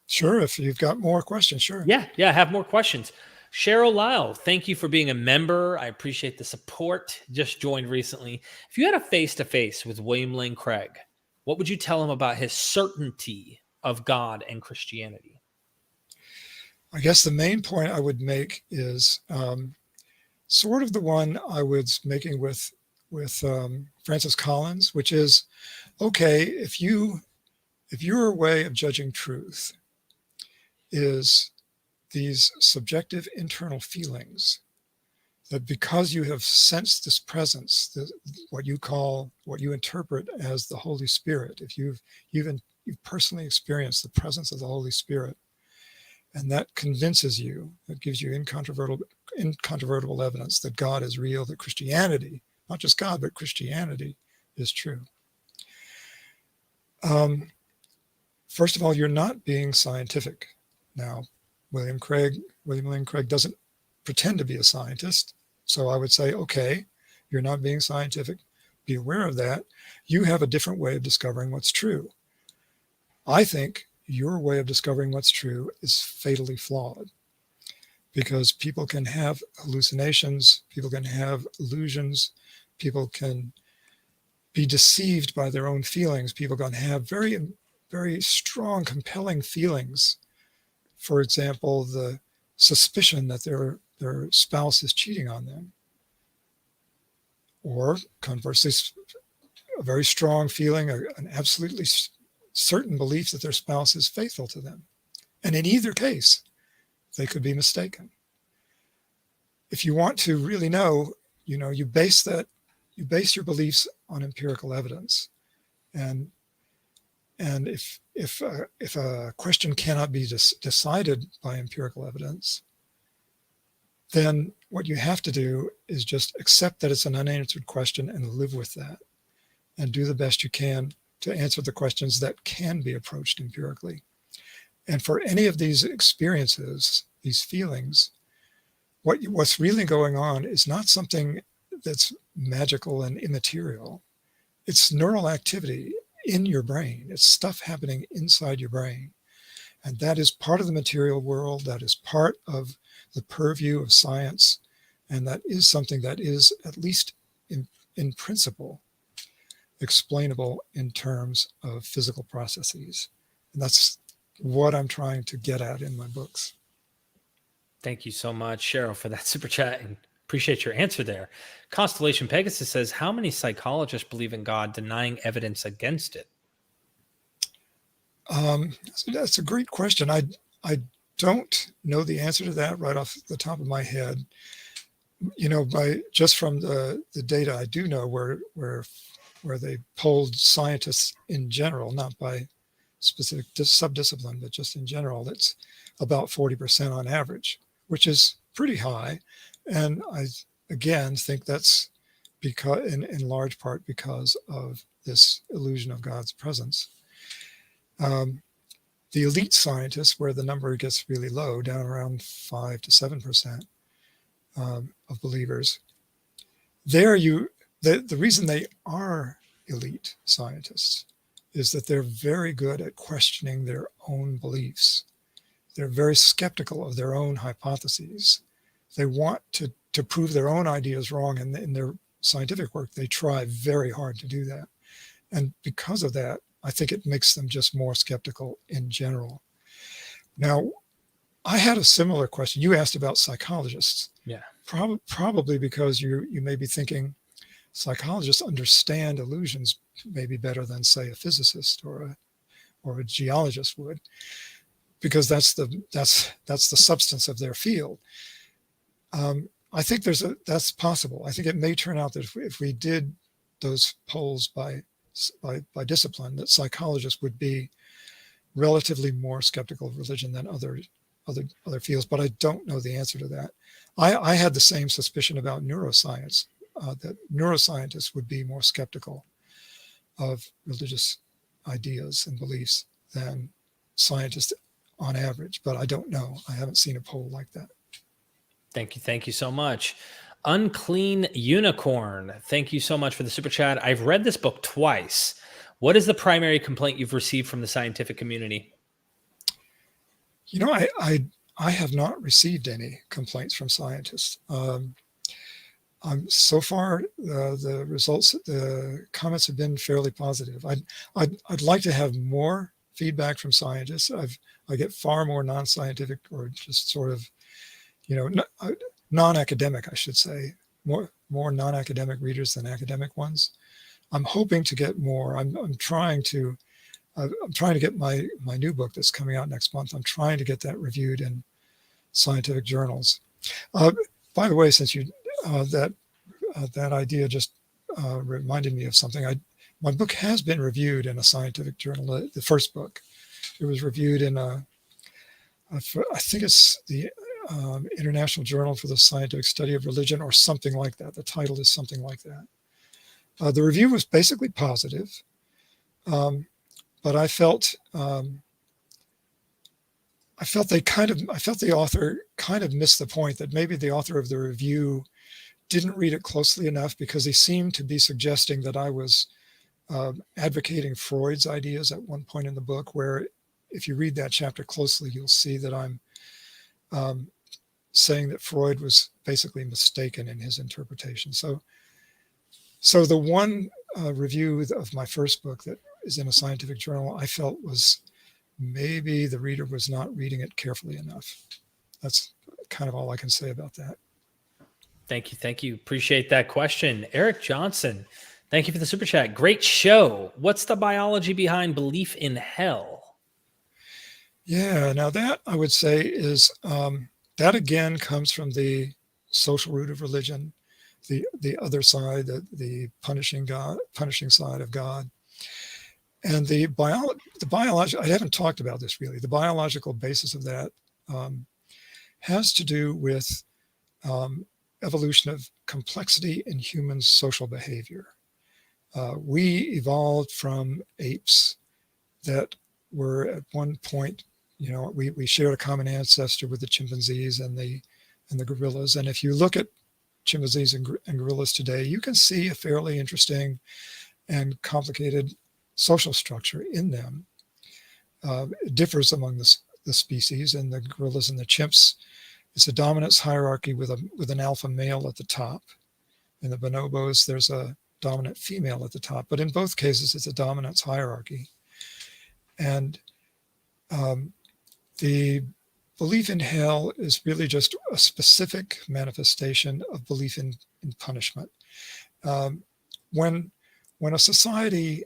Sure. If you've got more questions, sure. Yeah. I have more questions. Cheryl Lyle, thank you for being a member. I appreciate the support. Just joined recently. If you had a face-to-face with William Lane Craig, what would you tell him about his certainty of God and Christianity? I guess the main point I would make is sort of the one I was making with Francis Collins, which is, okay, if your way of judging truth is these subjective internal feelings, that because you have sensed this presence, what you interpret as the Holy Spirit, if you've personally experienced the presence of the Holy Spirit, and that convinces you, that gives you incontrovertible evidence that God is real, that Christianity, not just God, but Christianity is true. First of all, you're not being scientific. Now, William Lane Craig doesn't pretend to be a scientist. So I would say, okay, you're not being scientific. Be aware of that. You have a different way of discovering what's true. I think your way of discovering what's true is fatally flawed, because people can have hallucinations, people can have illusions, people can be deceived by their own feelings, people can have very, very strong, compelling feelings. For example, the suspicion that their spouse is cheating on them, or conversely, a very strong feeling, an absolutely certain belief that their spouse is faithful to them. And in either case, they could be mistaken. If you want to really know, you base your beliefs on empirical evidence. And if a question cannot be decided by empirical evidence, then what you have to do is just accept that it's an unanswered question and live with that, and do the best you can to answer the questions that can be approached empirically. And for any of these experiences, these feelings, what's really going on is not something that's magical and immaterial. It's neural activity in your brain. It's stuff happening inside your brain. And that is part of the material world. That is part of the purview of science. And that is something that is, at least in principle, explainable in terms of physical processes. And that's what I'm trying to get at in my books. Thank you so much, Cheryl, for that super chat, and appreciate your answer there. Constellation Pegasus says, how many psychologists believe in God denying evidence against it? That's a great question. I don't know the answer to that right off the top of my head. Just from the data I do know, where they polled scientists in general, not by specific subdiscipline, but just in general, it's about 40% on average, which is pretty high. And I, again, think that's because, in large part, because of this illusion of God's presence. The elite scientists, where the number gets really low, down around 5 to 7% of believers, the reason they are elite scientists is that they're very good at questioning their own beliefs. They're very skeptical of their own hypotheses. They want to prove their own ideas wrong, and in their scientific work, they try very hard to do that. And because of that, I think it makes them just more skeptical in general. Now, I had a similar question. You asked about psychologists. Yeah. Probably because you may be thinking psychologists understand illusions maybe better than, say, a physicist or a geologist would, because that's the substance of their field. I think that's possible. I think it may turn out that if we did those polls by discipline, that psychologists would be relatively more skeptical of religion than other fields, but I don't know the answer to that. I had the same suspicion about neuroscience, that neuroscientists would be more skeptical of religious ideas and beliefs than scientists on average, but I don't know. I haven't seen a poll like that. Thank you so much. Unclean Unicorn, thank you so much for the super chat. I've read this book twice. What is the primary complaint you've received from the scientific community? I have not received any complaints from scientists. So far, the results, the comments have been fairly positive. I'd like to have more feedback from scientists. I get far more non-scientific, or just sort of, non-academic, I should say, more non-academic readers than academic ones. I'm hoping to get more. I'm trying to get my new book that's coming out next month. I'm trying to get that reviewed in scientific journals. By the way, since you that idea just reminded me of something. My book has been reviewed in a scientific journal. The first book, it was reviewed in I think it's the International Journal for the Scientific Study of Religion, or something like that. The title is something like that. The review was basically positive, but I felt the author kind of missed the point, that maybe the author of the review didn't read it closely enough, because he seemed to be suggesting that I was advocating Freud's ideas at one point in the book, where if you read that chapter closely, you'll see that I'm saying that Freud was basically mistaken in his interpretation. So the one review of my first book that is in a scientific journal, I felt was maybe the reader was not reading it carefully enough. That's kind of all I can say about that. Thank you. Thank you. Appreciate that question. Eric Johnson, thank you for the super chat. Great show. What's the biology behind belief in hell? Yeah, now that I would say is, that again comes from the social root of religion, the other side, the punishing side of God. And the biological, I haven't talked about this really, the biological basis of that has to do with evolution of complexity in human social behavior. We evolved from apes that were at one point, we shared a common ancestor with the chimpanzees and the gorillas. And if you look at chimpanzees and gorillas today, you can see a fairly interesting and complicated social structure in them. It differs among the species. And the gorillas and the chimps, it's a dominance hierarchy with an alpha male at the top. In the bonobos, there's a dominant female at the top. But in both cases, it's a dominance hierarchy. And the belief in hell is really just a specific manifestation of belief in punishment. When a society,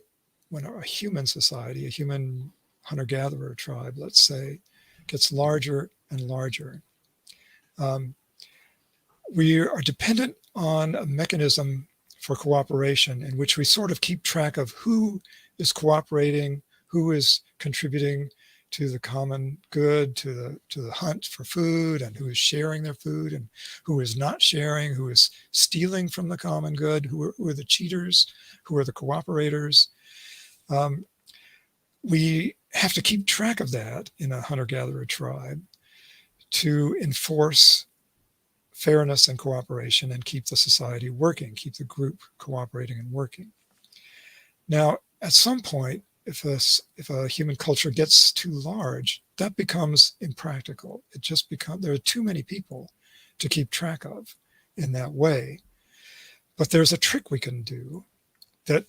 when a human society, a human hunter-gatherer tribe, let's say, gets larger and larger, we are dependent on a mechanism for cooperation in which we sort of keep track of who is cooperating, who is contributing to the common good, to the hunt for food, and who is sharing their food, and who is not sharing, who is stealing from the common good, who are the cheaters, who are the cooperators. We have to keep track of that in a hunter-gatherer tribe to enforce fairness and cooperation and keep the society working, keep the group cooperating and working. Now, at some point, if a human culture gets too large, that becomes impractical. There are too many people to keep track of in that way. But there's a trick we can do that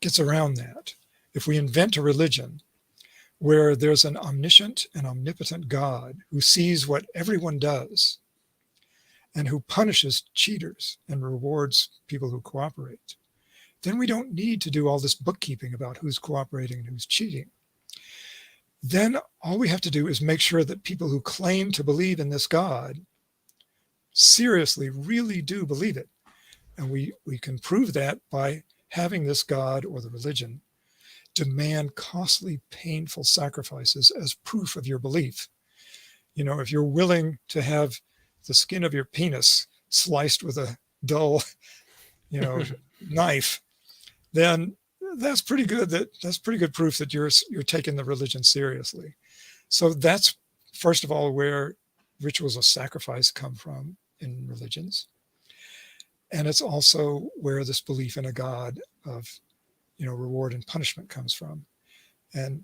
gets around that. If we invent a religion where there's an omniscient and omnipotent God who sees what everyone does and who punishes cheaters and rewards people who cooperate, then we don't need to do all this bookkeeping about who's cooperating and who's cheating. Then all we have to do is make sure that people who claim to believe in this God seriously really do believe it. And we can prove that by having this God or the religion demand costly, painful sacrifices as proof of your belief. If you're willing to have the skin of your penis sliced with a dull, knife, then that's pretty good. That's pretty good proof that you're taking the religion seriously. So that's, first of all, where rituals of sacrifice come from in religions. And it's also where this belief in a God of, reward and punishment comes from. And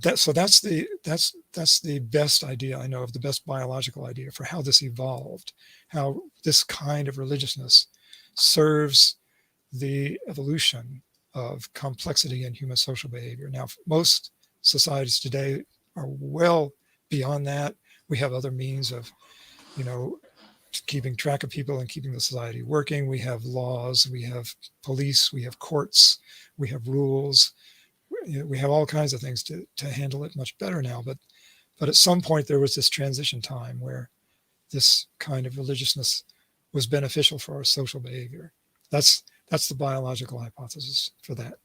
that's the best idea I know of, the best biological idea for how this evolved, how this kind of religiousness serves the evolution of complexity in human social behavior. Now, most societies today are well beyond that. We have other means of, keeping track of people and keeping the society working. We have laws, we have police, we have courts, we have rules. We have all kinds of things to handle it much better now. But at some point there was this transition time where this kind of religiousness was beneficial for our social behavior. That's the biological hypothesis for that.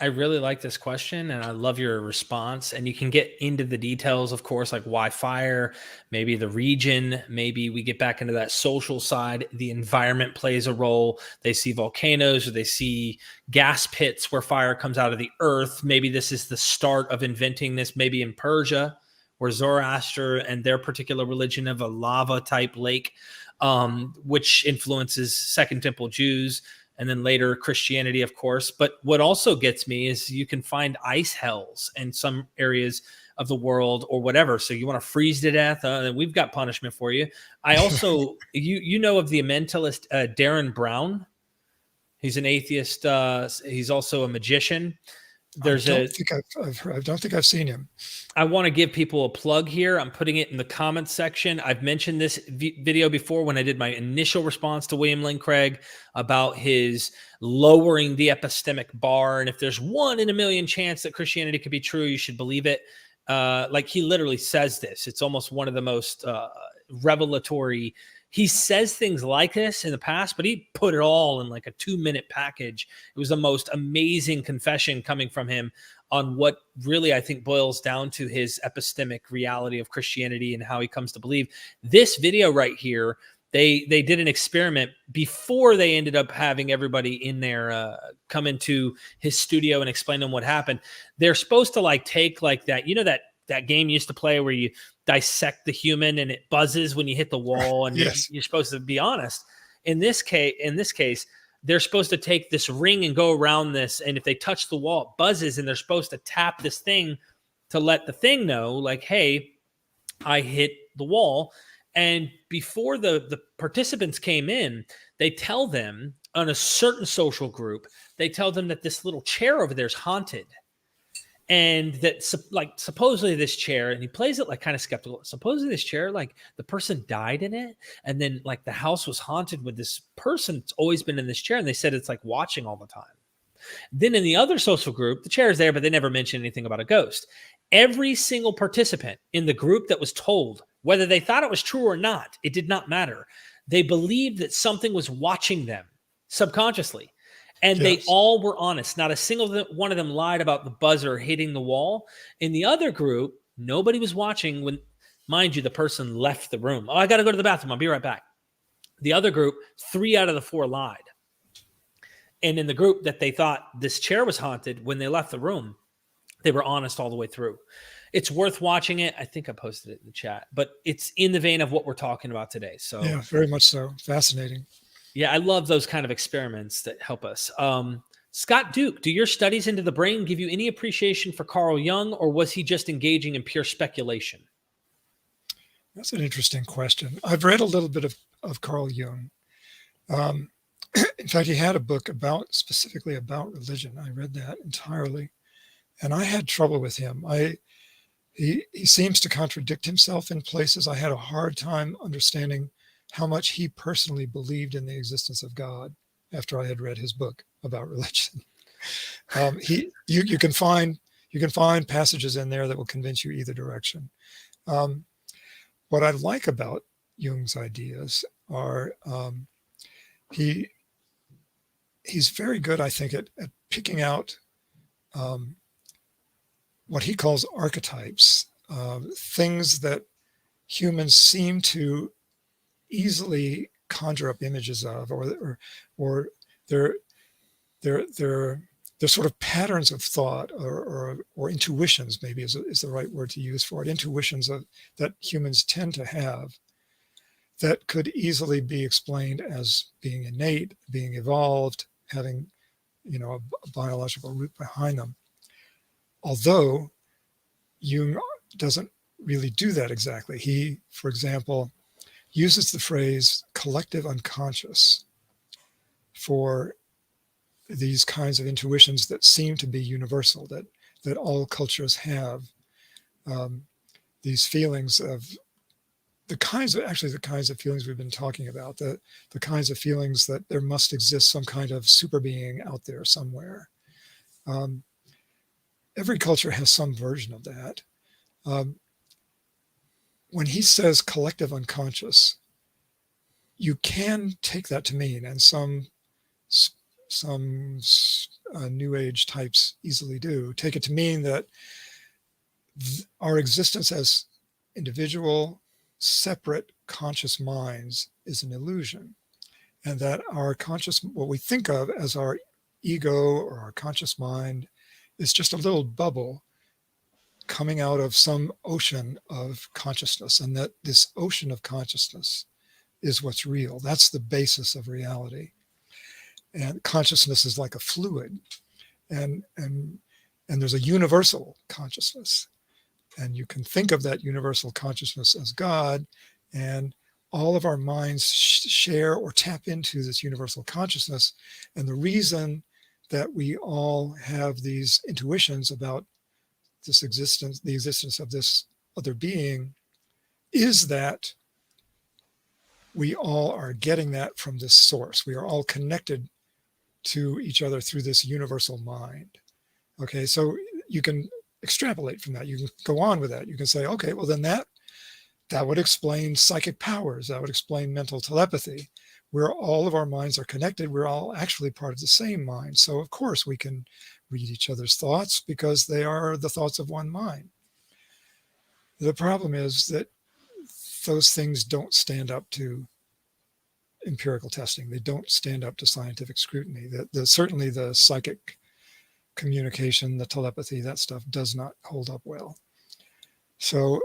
I really like this question, and I love your response. And you can get into the details, of course, like why fire, maybe the region, maybe we get back into that social side. The environment plays a role. They see volcanoes, or they see gas pits where fire comes out of the earth. Maybe this is the start of inventing this, maybe in Persia, where Zoroaster and their particular religion of a lava type lake, which influences Second Temple Jews. And then later Christianity, of course. But what also gets me is you can find ice hells in some areas of the world or whatever. So you want to freeze to death? We've got punishment for you. I also, you know of the mentalist Darren Brown. He's an atheist. He's also a magician. I don't think I've seen him. I want to give people a plug here. I'm putting it in the comments section. I've mentioned this video before when I did my initial response to William Lane Craig about his lowering the epistemic bar. And if there's 1 in a million chance that Christianity could be true, you should believe it. Like he literally says this. It's almost one of the most revelatory. He says things like this in the past, but he put it all in like a 2-minute package. It was the most amazing confession coming from him on what really I think boils down to his epistemic reality of Christianity and how he comes to believe. This video right here, they did an experiment before they ended up having everybody in there come into his studio and explain to them what happened. They're supposed to like take like that, you know, that game you used to play where you dissect the human and it buzzes when you hit the wall, and yes. You're supposed to be honest. In this case, they're supposed to take this ring and go around this, and if they touch the wall, it buzzes, and they're supposed to tap this thing to let the thing know, like, hey, I hit the wall. And before the participants came in, they tell them on a certain social group, they tell them that this little chair over there is haunted. And that like supposedly this chair, and he plays it like kind of skeptical. Supposedly this chair, like the person died in it, and then like the house was haunted with this person that's always been in this chair, and they said it's like watching all the time. Then in the other social group, the chair is there, but they never mentioned anything about a ghost. Every single participant in the group that was told, whether they thought it was true or not, it did not matter. They believed that something was watching them subconsciously. And yes, they all were honest. Not a single one of them lied about the buzzer hitting the wall. In the other group, nobody was watching when, mind you, the person left the room. Oh, I got to go to the bathroom. I'll be right back. The other group, 3 out of the 4 lied. And in the group that they thought this chair was haunted, when they left the room, they were honest all the way through. It's worth watching it. I think I posted it in the chat, but it's in the vein of what we're talking about today. So yeah, very much so. Fascinating. Yeah, I love those kind of experiments that help us. Scott Duke, do your studies into the brain give you any appreciation for Carl Jung, or was he just engaging in pure speculation? That's an interesting question. I've read a little bit of Carl Jung. In fact, he had a book specifically about religion. I read that entirely, and I had trouble with him. He seems to contradict himself in places. I had a hard time understanding how much he personally believed in the existence of God after I had read his book about religion. You can find passages in there that will convince you either direction. What I like about Jung's ideas are he's very good, I think, at picking out what he calls archetypes, things that humans seem to easily conjure up images of, or they're sort of patterns of thought or intuitions, maybe is the right word to use for it. Intuitions that humans tend to have that could easily be explained as being innate, being evolved, having a biological root behind them. Although Jung doesn't really do that exactly. He, for example, uses the phrase collective unconscious for these kinds of intuitions that seem to be universal, that all cultures have, these feelings the kinds of feelings we've been talking about, the kinds of feelings that there must exist some kind of super being out there somewhere. Every culture has some version of that. When he says collective unconscious, you can take that to mean, and some New Age types easily do, take it to mean that our existence as individual, separate conscious minds is an illusion, and that our conscious, what we think of as our ego or our conscious mind, is just a little bubble coming out of some ocean of consciousness, and that this ocean of consciousness is what's real. That's the basis of reality. And consciousness is like a fluid, and there's a universal consciousness, and you can think of that universal consciousness as God, and all of our minds share or tap into this universal consciousness. And the reason that we all have these intuitions about this existence, the existence of this other being, is that we all are getting that from this source. We are all connected to each other through this universal mind. Okay, so you can extrapolate from that. You can go on with that. You can say, okay, well then that would explain psychic powers. That would explain mental telepathy, where all of our minds are connected. We're all actually part of the same mind. So of course we can read each other's thoughts because they are the thoughts of one mind. The problem is that those things don't stand up to empirical testing. They don't stand up to scientific scrutiny. Certainly the psychic communication, the telepathy, that stuff does not hold up well. So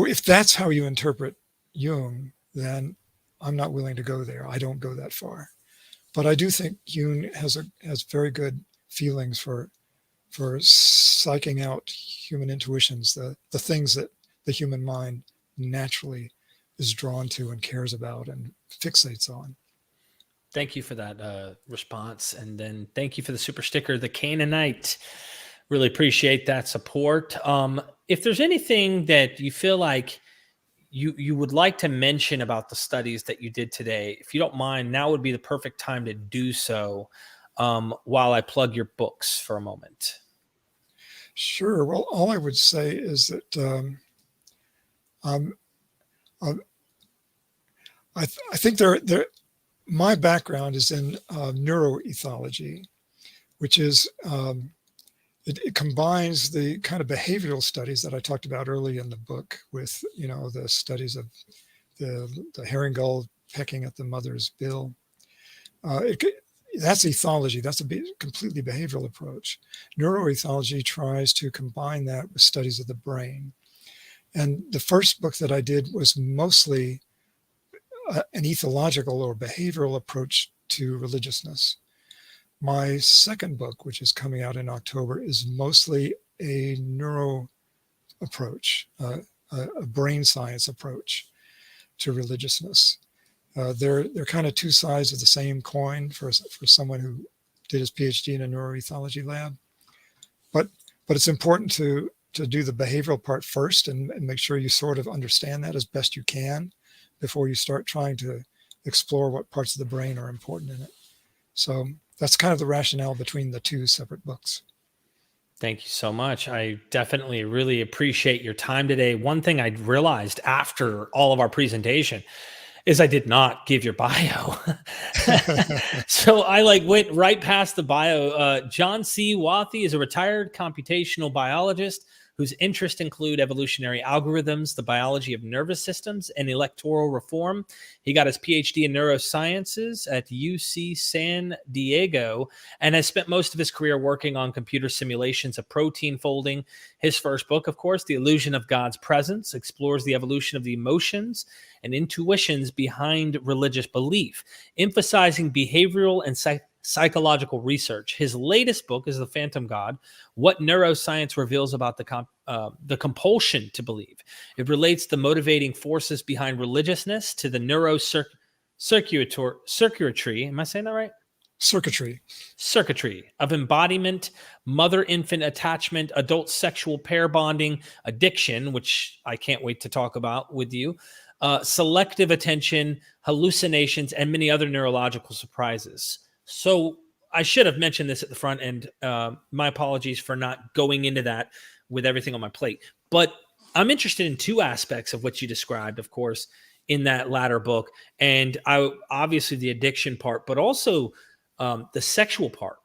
if that's how you interpret Jung, then I'm not willing to go there. I don't go that far. But I do think Jung has very good feelings for psyching out human intuitions, the things that the human mind naturally is drawn to and cares about and fixates on. Thank you for that response. And then thank you for the super sticker, the Canaanite. Really appreciate that support. If there's anything that you feel like you would like to mention about the studies that you did today, if you don't mind, now would be the perfect time to do so while I plug your books for a moment. Sure. Well, all I would say is that I think my background is in neuroethology, which is it combines the kind of behavioral studies that I talked about early in the book with, the studies of the herring gull pecking at the mother's bill. That's ethology. That's a completely behavioral approach. Neuroethology tries to combine that with studies of the brain. And the first book that I did was mostly an ethological or behavioral approach to religiousness. My second book, which is coming out in October, is mostly a neuro approach, a brain science approach to religiousness. They're kind of two sides of the same coin for someone who did his PhD in a neuroethology lab. But it's important to do the behavioral part first and make sure you sort of understand that as best you can before you start trying to explore what parts of the brain are important in it. So that's kind of the rationale between the two separate books. Thank you so much. I definitely really appreciate your time today. One thing I realized after all of our presentation is I did not give your bio. So I went right past the bio. John C. Wathey is a retired computational biologist whose interests include evolutionary algorithms, the biology of nervous systems, and electoral reform. He got his PhD in neurosciences at UC San Diego and has spent most of his career working on computer simulations of protein folding. His first book, of course, The Illusion of God's Presence, explores the evolution of the emotions and intuitions behind religious belief, emphasizing behavioral and psychological research. His latest book is The Phantom God, What Neuroscience Reveals About the Compulsion to Believe. It relates the motivating forces behind religiousness to the circuitry. Am I saying that right? Circuitry. Circuitry of embodiment, mother-infant attachment, adult sexual pair bonding, addiction, which I can't wait to talk about with you, selective attention, hallucinations, and many other neurological surprises. So I should have mentioned this at the front end. My apologies for not going into that with everything on my plate. But I'm interested in two aspects of what you described, of course, in that latter book. And obviously the addiction part, but also the sexual part.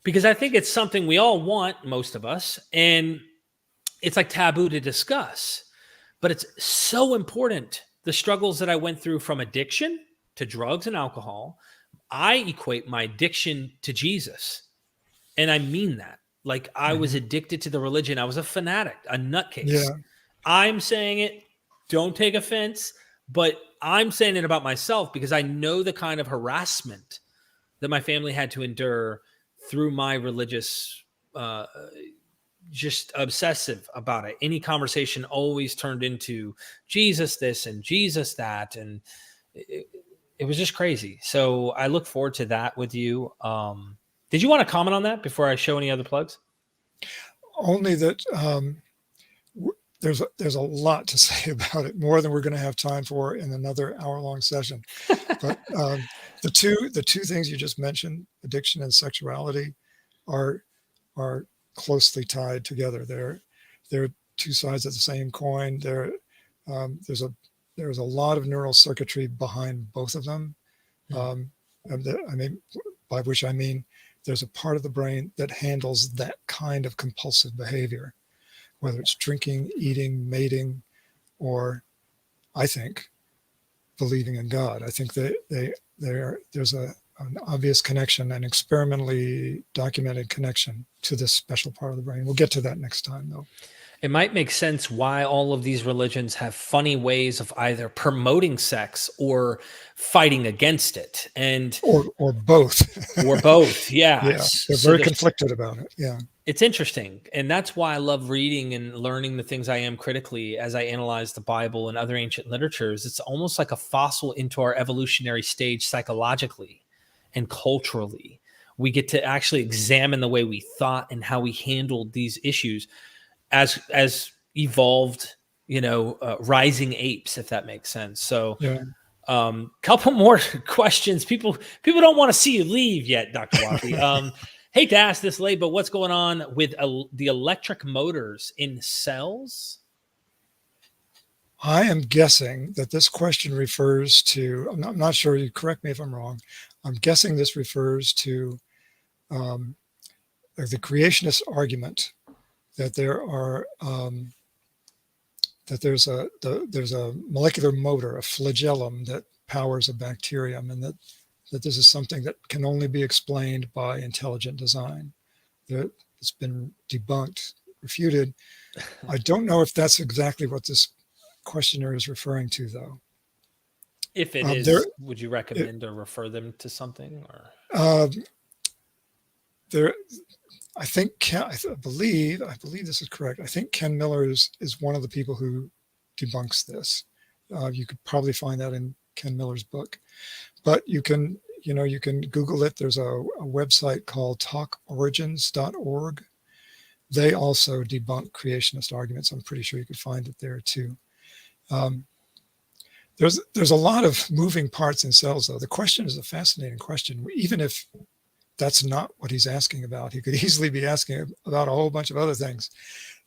Because I think it's something we all want, most of us, and it's like taboo to discuss. But it's so important. The struggles that I went through from addiction to drugs and alcohol, I equate my addiction to Jesus. And I mean that. Like I was addicted to the religion. I was a fanatic, a nutcase. Yeah. I'm saying it, don't take offense, but I'm saying it about myself because I know the kind of harassment that my family had to endure through my religious just obsessive about it. Any conversation always turned into Jesus this and Jesus that. And it was just crazy. So I look forward to that with you. Did you want to comment on that before I show any other plugs? Only that there's a lot to say about it, more than we're going to have time for in another hour-long session. But the two things you just mentioned, addiction and sexuality, are closely tied together. They're two sides of the same coin. There's a lot of neural circuitry behind both of them. By which I mean there's a part of the brain that handles that kind of compulsive behavior, whether it's drinking, eating, mating, or I think believing in God. I think there's an obvious connection, an experimentally documented connection to this special part of the brain. We'll get to that next time, though. It might make sense why all of these religions have funny ways of either promoting sex or fighting against it, and or both. Or both, yeah. Yeah, they're very conflicted about it. Yeah, it's interesting, and that's why I love reading and learning the things I am critically as I analyze the Bible and other ancient literatures. It's almost like a fossil into our evolutionary stage psychologically and culturally. We get to actually examine the way we thought and how we handled these issues as evolved, rising apes, if that makes sense. So, yeah. Couple more questions. People don't want to see you leave yet, Dr. Wathey. Hate to ask this late, but what's going on with the electric motors in cells? I am guessing that this question refers to, I'm not sure, you correct me if I'm wrong. I'm guessing this refers to the creationist argument that there's a molecular motor, a flagellum that powers a bacterium, and that this is something that can only be explained by intelligent design. It's been debunked, refuted. I don't know if that's exactly what this questioner is referring to, though. If it is, would you recommend or refer them to something? Or I believe this is correct. I think Ken Miller is one of the people who debunks this. You could probably find that in Ken Miller's book, but you can Google it. There's a website called talkorigins.org. They also debunk creationist arguments. I'm pretty sure you could find it there too. There's a lot of moving parts in cells, though. The question is a fascinating question, even if that's not what he's asking about. He could easily be asking about a whole bunch of other things.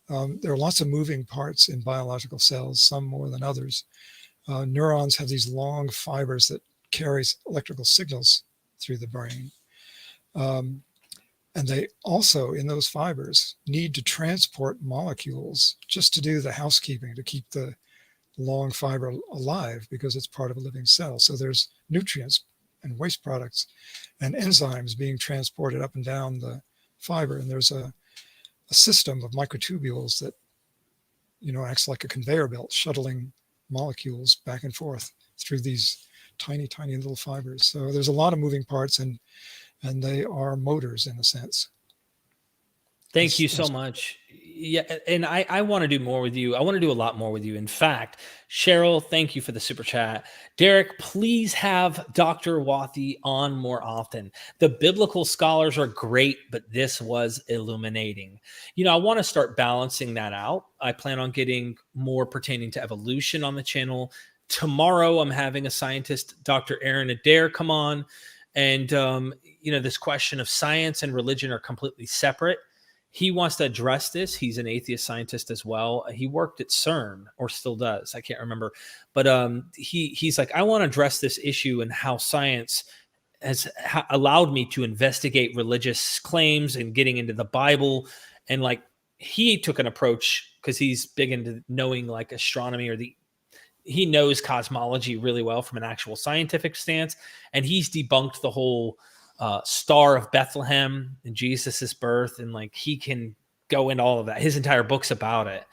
There are lots of moving parts in biological cells, some more than others. Neurons have these long fibers that carry electrical signals through the brain. And they also, in those fibers, need to transport molecules just to do the housekeeping, to keep the long fiber alive, because it's part of a living cell. So there's nutrients and waste products and enzymes being transported up and down the fiber. And there's a system of microtubules that, acts like a conveyor belt, shuttling molecules back and forth through these tiny, tiny little fibers. So there's a lot of moving parts, and they are motors in a sense. Thank you so much. Yeah, and I want to do more with you. I want to do a lot more with you. In fact, Cheryl, thank you for the super chat. Derek, please have Dr. Wathey on more often. The biblical scholars are great, but this was illuminating. I want to start balancing that out. I plan on getting more pertaining to evolution on the channel. Tomorrow, I'm having a scientist, Dr. Aaron Adair, come on. And, this question of science and religion are completely separate. He wants to address this. He's an atheist scientist as well. He worked at CERN, or still does. I can't remember. But he's like, I want to address this issue and how science has allowed me to investigate religious claims and getting into the Bible. And he took an approach because he's big into knowing astronomy, or he knows cosmology really well from an actual scientific stance. And he's debunked the whole Star of Bethlehem and Jesus's birth, and he can go into all of that. His entire book's about it.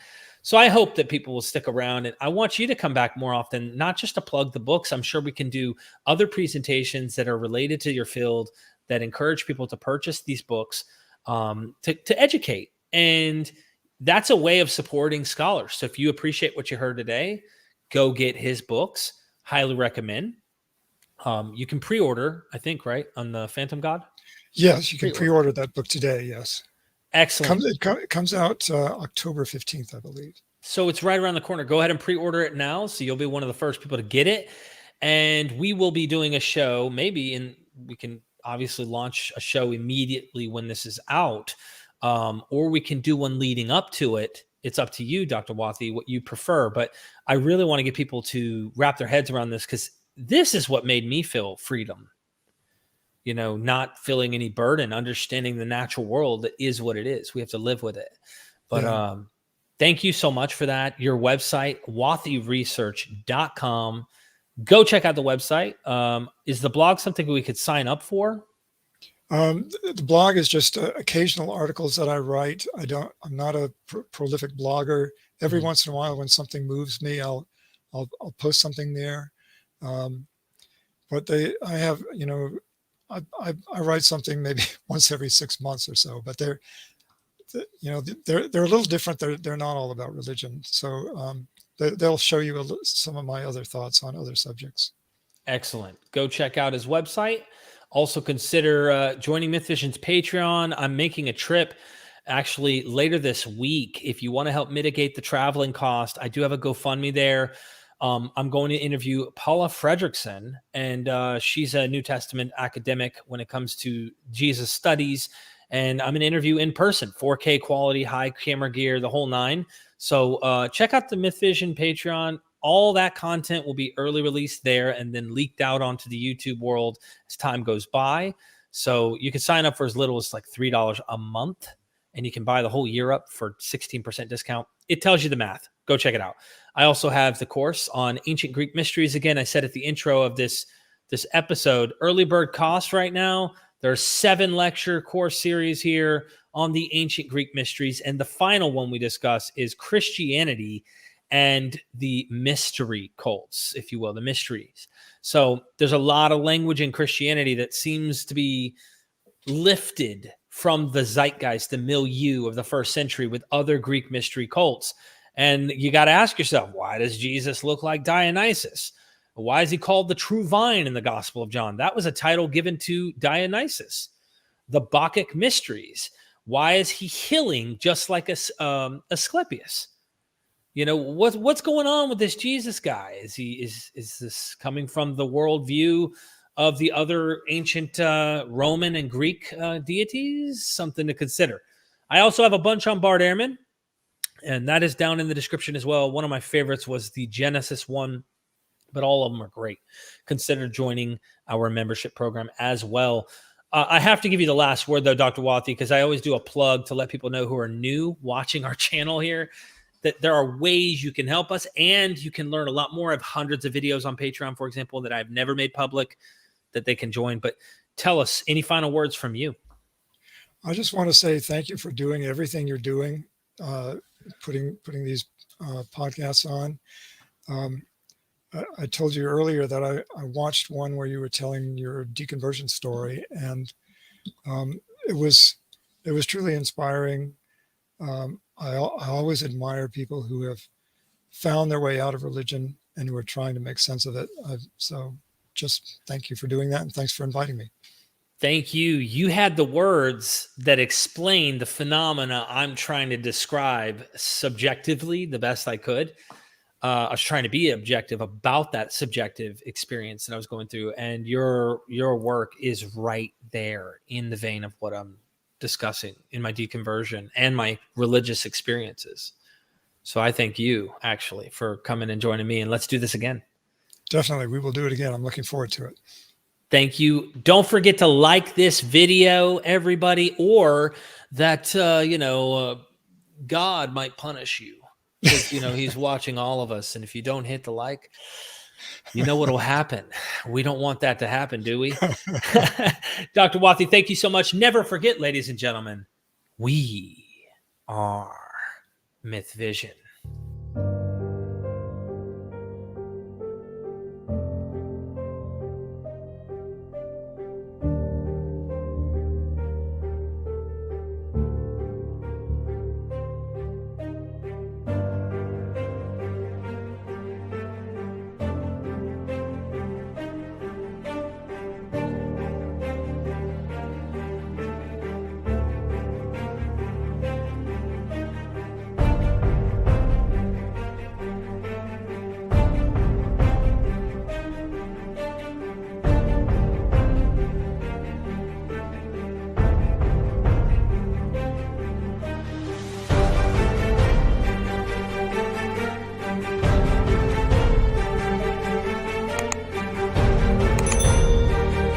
So I hope that people will stick around, and I want you to come back more often, not just to plug the books. I'm sure we can do other presentations that are related to your field that encourage people to purchase these books, to educate. And that's a way of supporting scholars. So if you appreciate what you heard today, go get his books. Highly recommend. You can pre-order, I think, right, on the Phantom God? Yes, you can pre-order that book today, yes. Excellent. It comes out October 15th, I believe. So it's right around the corner. Go ahead and pre-order it now, so you'll be one of the first people to get it. And we will be doing a show, maybe, we can obviously launch a show immediately when this is out, or we can do one leading up to it. It's up to you, Dr. Wathey, what you prefer. But I really want to get people to wrap their heads around this, because this is what made me feel freedom, not feeling any burden, understanding the natural world that is what it is. We have to live with it. But thank you so much for that. Your website, watheyresearch.com. Go check out the website. Is the blog something we could sign up for? The blog is just occasional articles that I write. I'm not a prolific blogger. Every once in a while, when something moves me, I'll post something there. But I have, I write something maybe once every 6 months or so, but they're a little different. They're not all about religion. So they'll show you some of my other thoughts on other subjects. Excellent. Go check out his website. Also consider joining Myth Vision's Patreon. I'm making a trip actually later this week. If you want to help mitigate the traveling cost, I do have a GoFundMe there. I'm going to interview Paula Fredrickson, and she's a New Testament academic when it comes to Jesus studies. And I'm going to interview in person, 4K quality, high camera gear, the whole nine. So check out the Myth Vision Patreon. All that content will be early released there and then leaked out onto the YouTube world as time goes by. So you can sign up for as little as $3 a month, and you can buy the whole year up for 16% discount. It tells you the math. Go check it out. I also have the course on ancient Greek mysteries. Again, I said at the intro of this episode, early bird cost right now. There's 7 lecture course series here on the ancient Greek mysteries. And the final one we discuss is Christianity and the mystery cults, if you will, the mysteries. So there's a lot of language in Christianity that seems to be lifted from the zeitgeist, the milieu of the first century with other Greek mystery cults. And you got to ask yourself, why does Jesus look like Dionysus? Why is he called the true vine in the Gospel of John? That was a title given to Dionysus. The Bacchic mysteries. Why is he healing just like Asclepius? What's going on with this Jesus guy? Is this coming from the worldview of the other ancient Roman and Greek deities? Something to consider. I also have a bunch on Bart Ehrman, and that is down in the description as well. One of my favorites was the Genesis one, but all of them are great. Consider joining our membership program as well. I have to give you the last word, though, Dr. Wathey, because I always do a plug to let people know who are new watching our channel here that there are ways you can help us, and you can learn a lot more. I have hundreds of videos on Patreon, for example, that I've never made public that they can join. But tell us, any final words from you? I just want to say thank you for doing everything you're doing, putting these podcasts on. I told you earlier that I watched one where you were telling your deconversion story, and it was It was truly inspiring. I always admire people who have found their way out of religion and who are trying to make sense of it. So just thank you for doing that, and thanks for inviting me. Thank you. You had the words that explain the phenomena I'm trying to describe subjectively the best I could. I was trying to be objective about that subjective experience that I was going through, and your work is right there in the vein of what I'm discussing in my deconversion and my religious experiences. So I thank you actually for coming and joining me, and let's do this again. Definitely. We will do it again. I'm looking forward to it. Thank you. Don't forget to like this video, everybody, or that, God might punish you because, he's watching all of us. And if you don't hit the like, you know what'll happen. We don't want that to happen, do we? Dr. Wathey, thank you so much. Never forget, ladies and gentlemen, we are Myth Vision.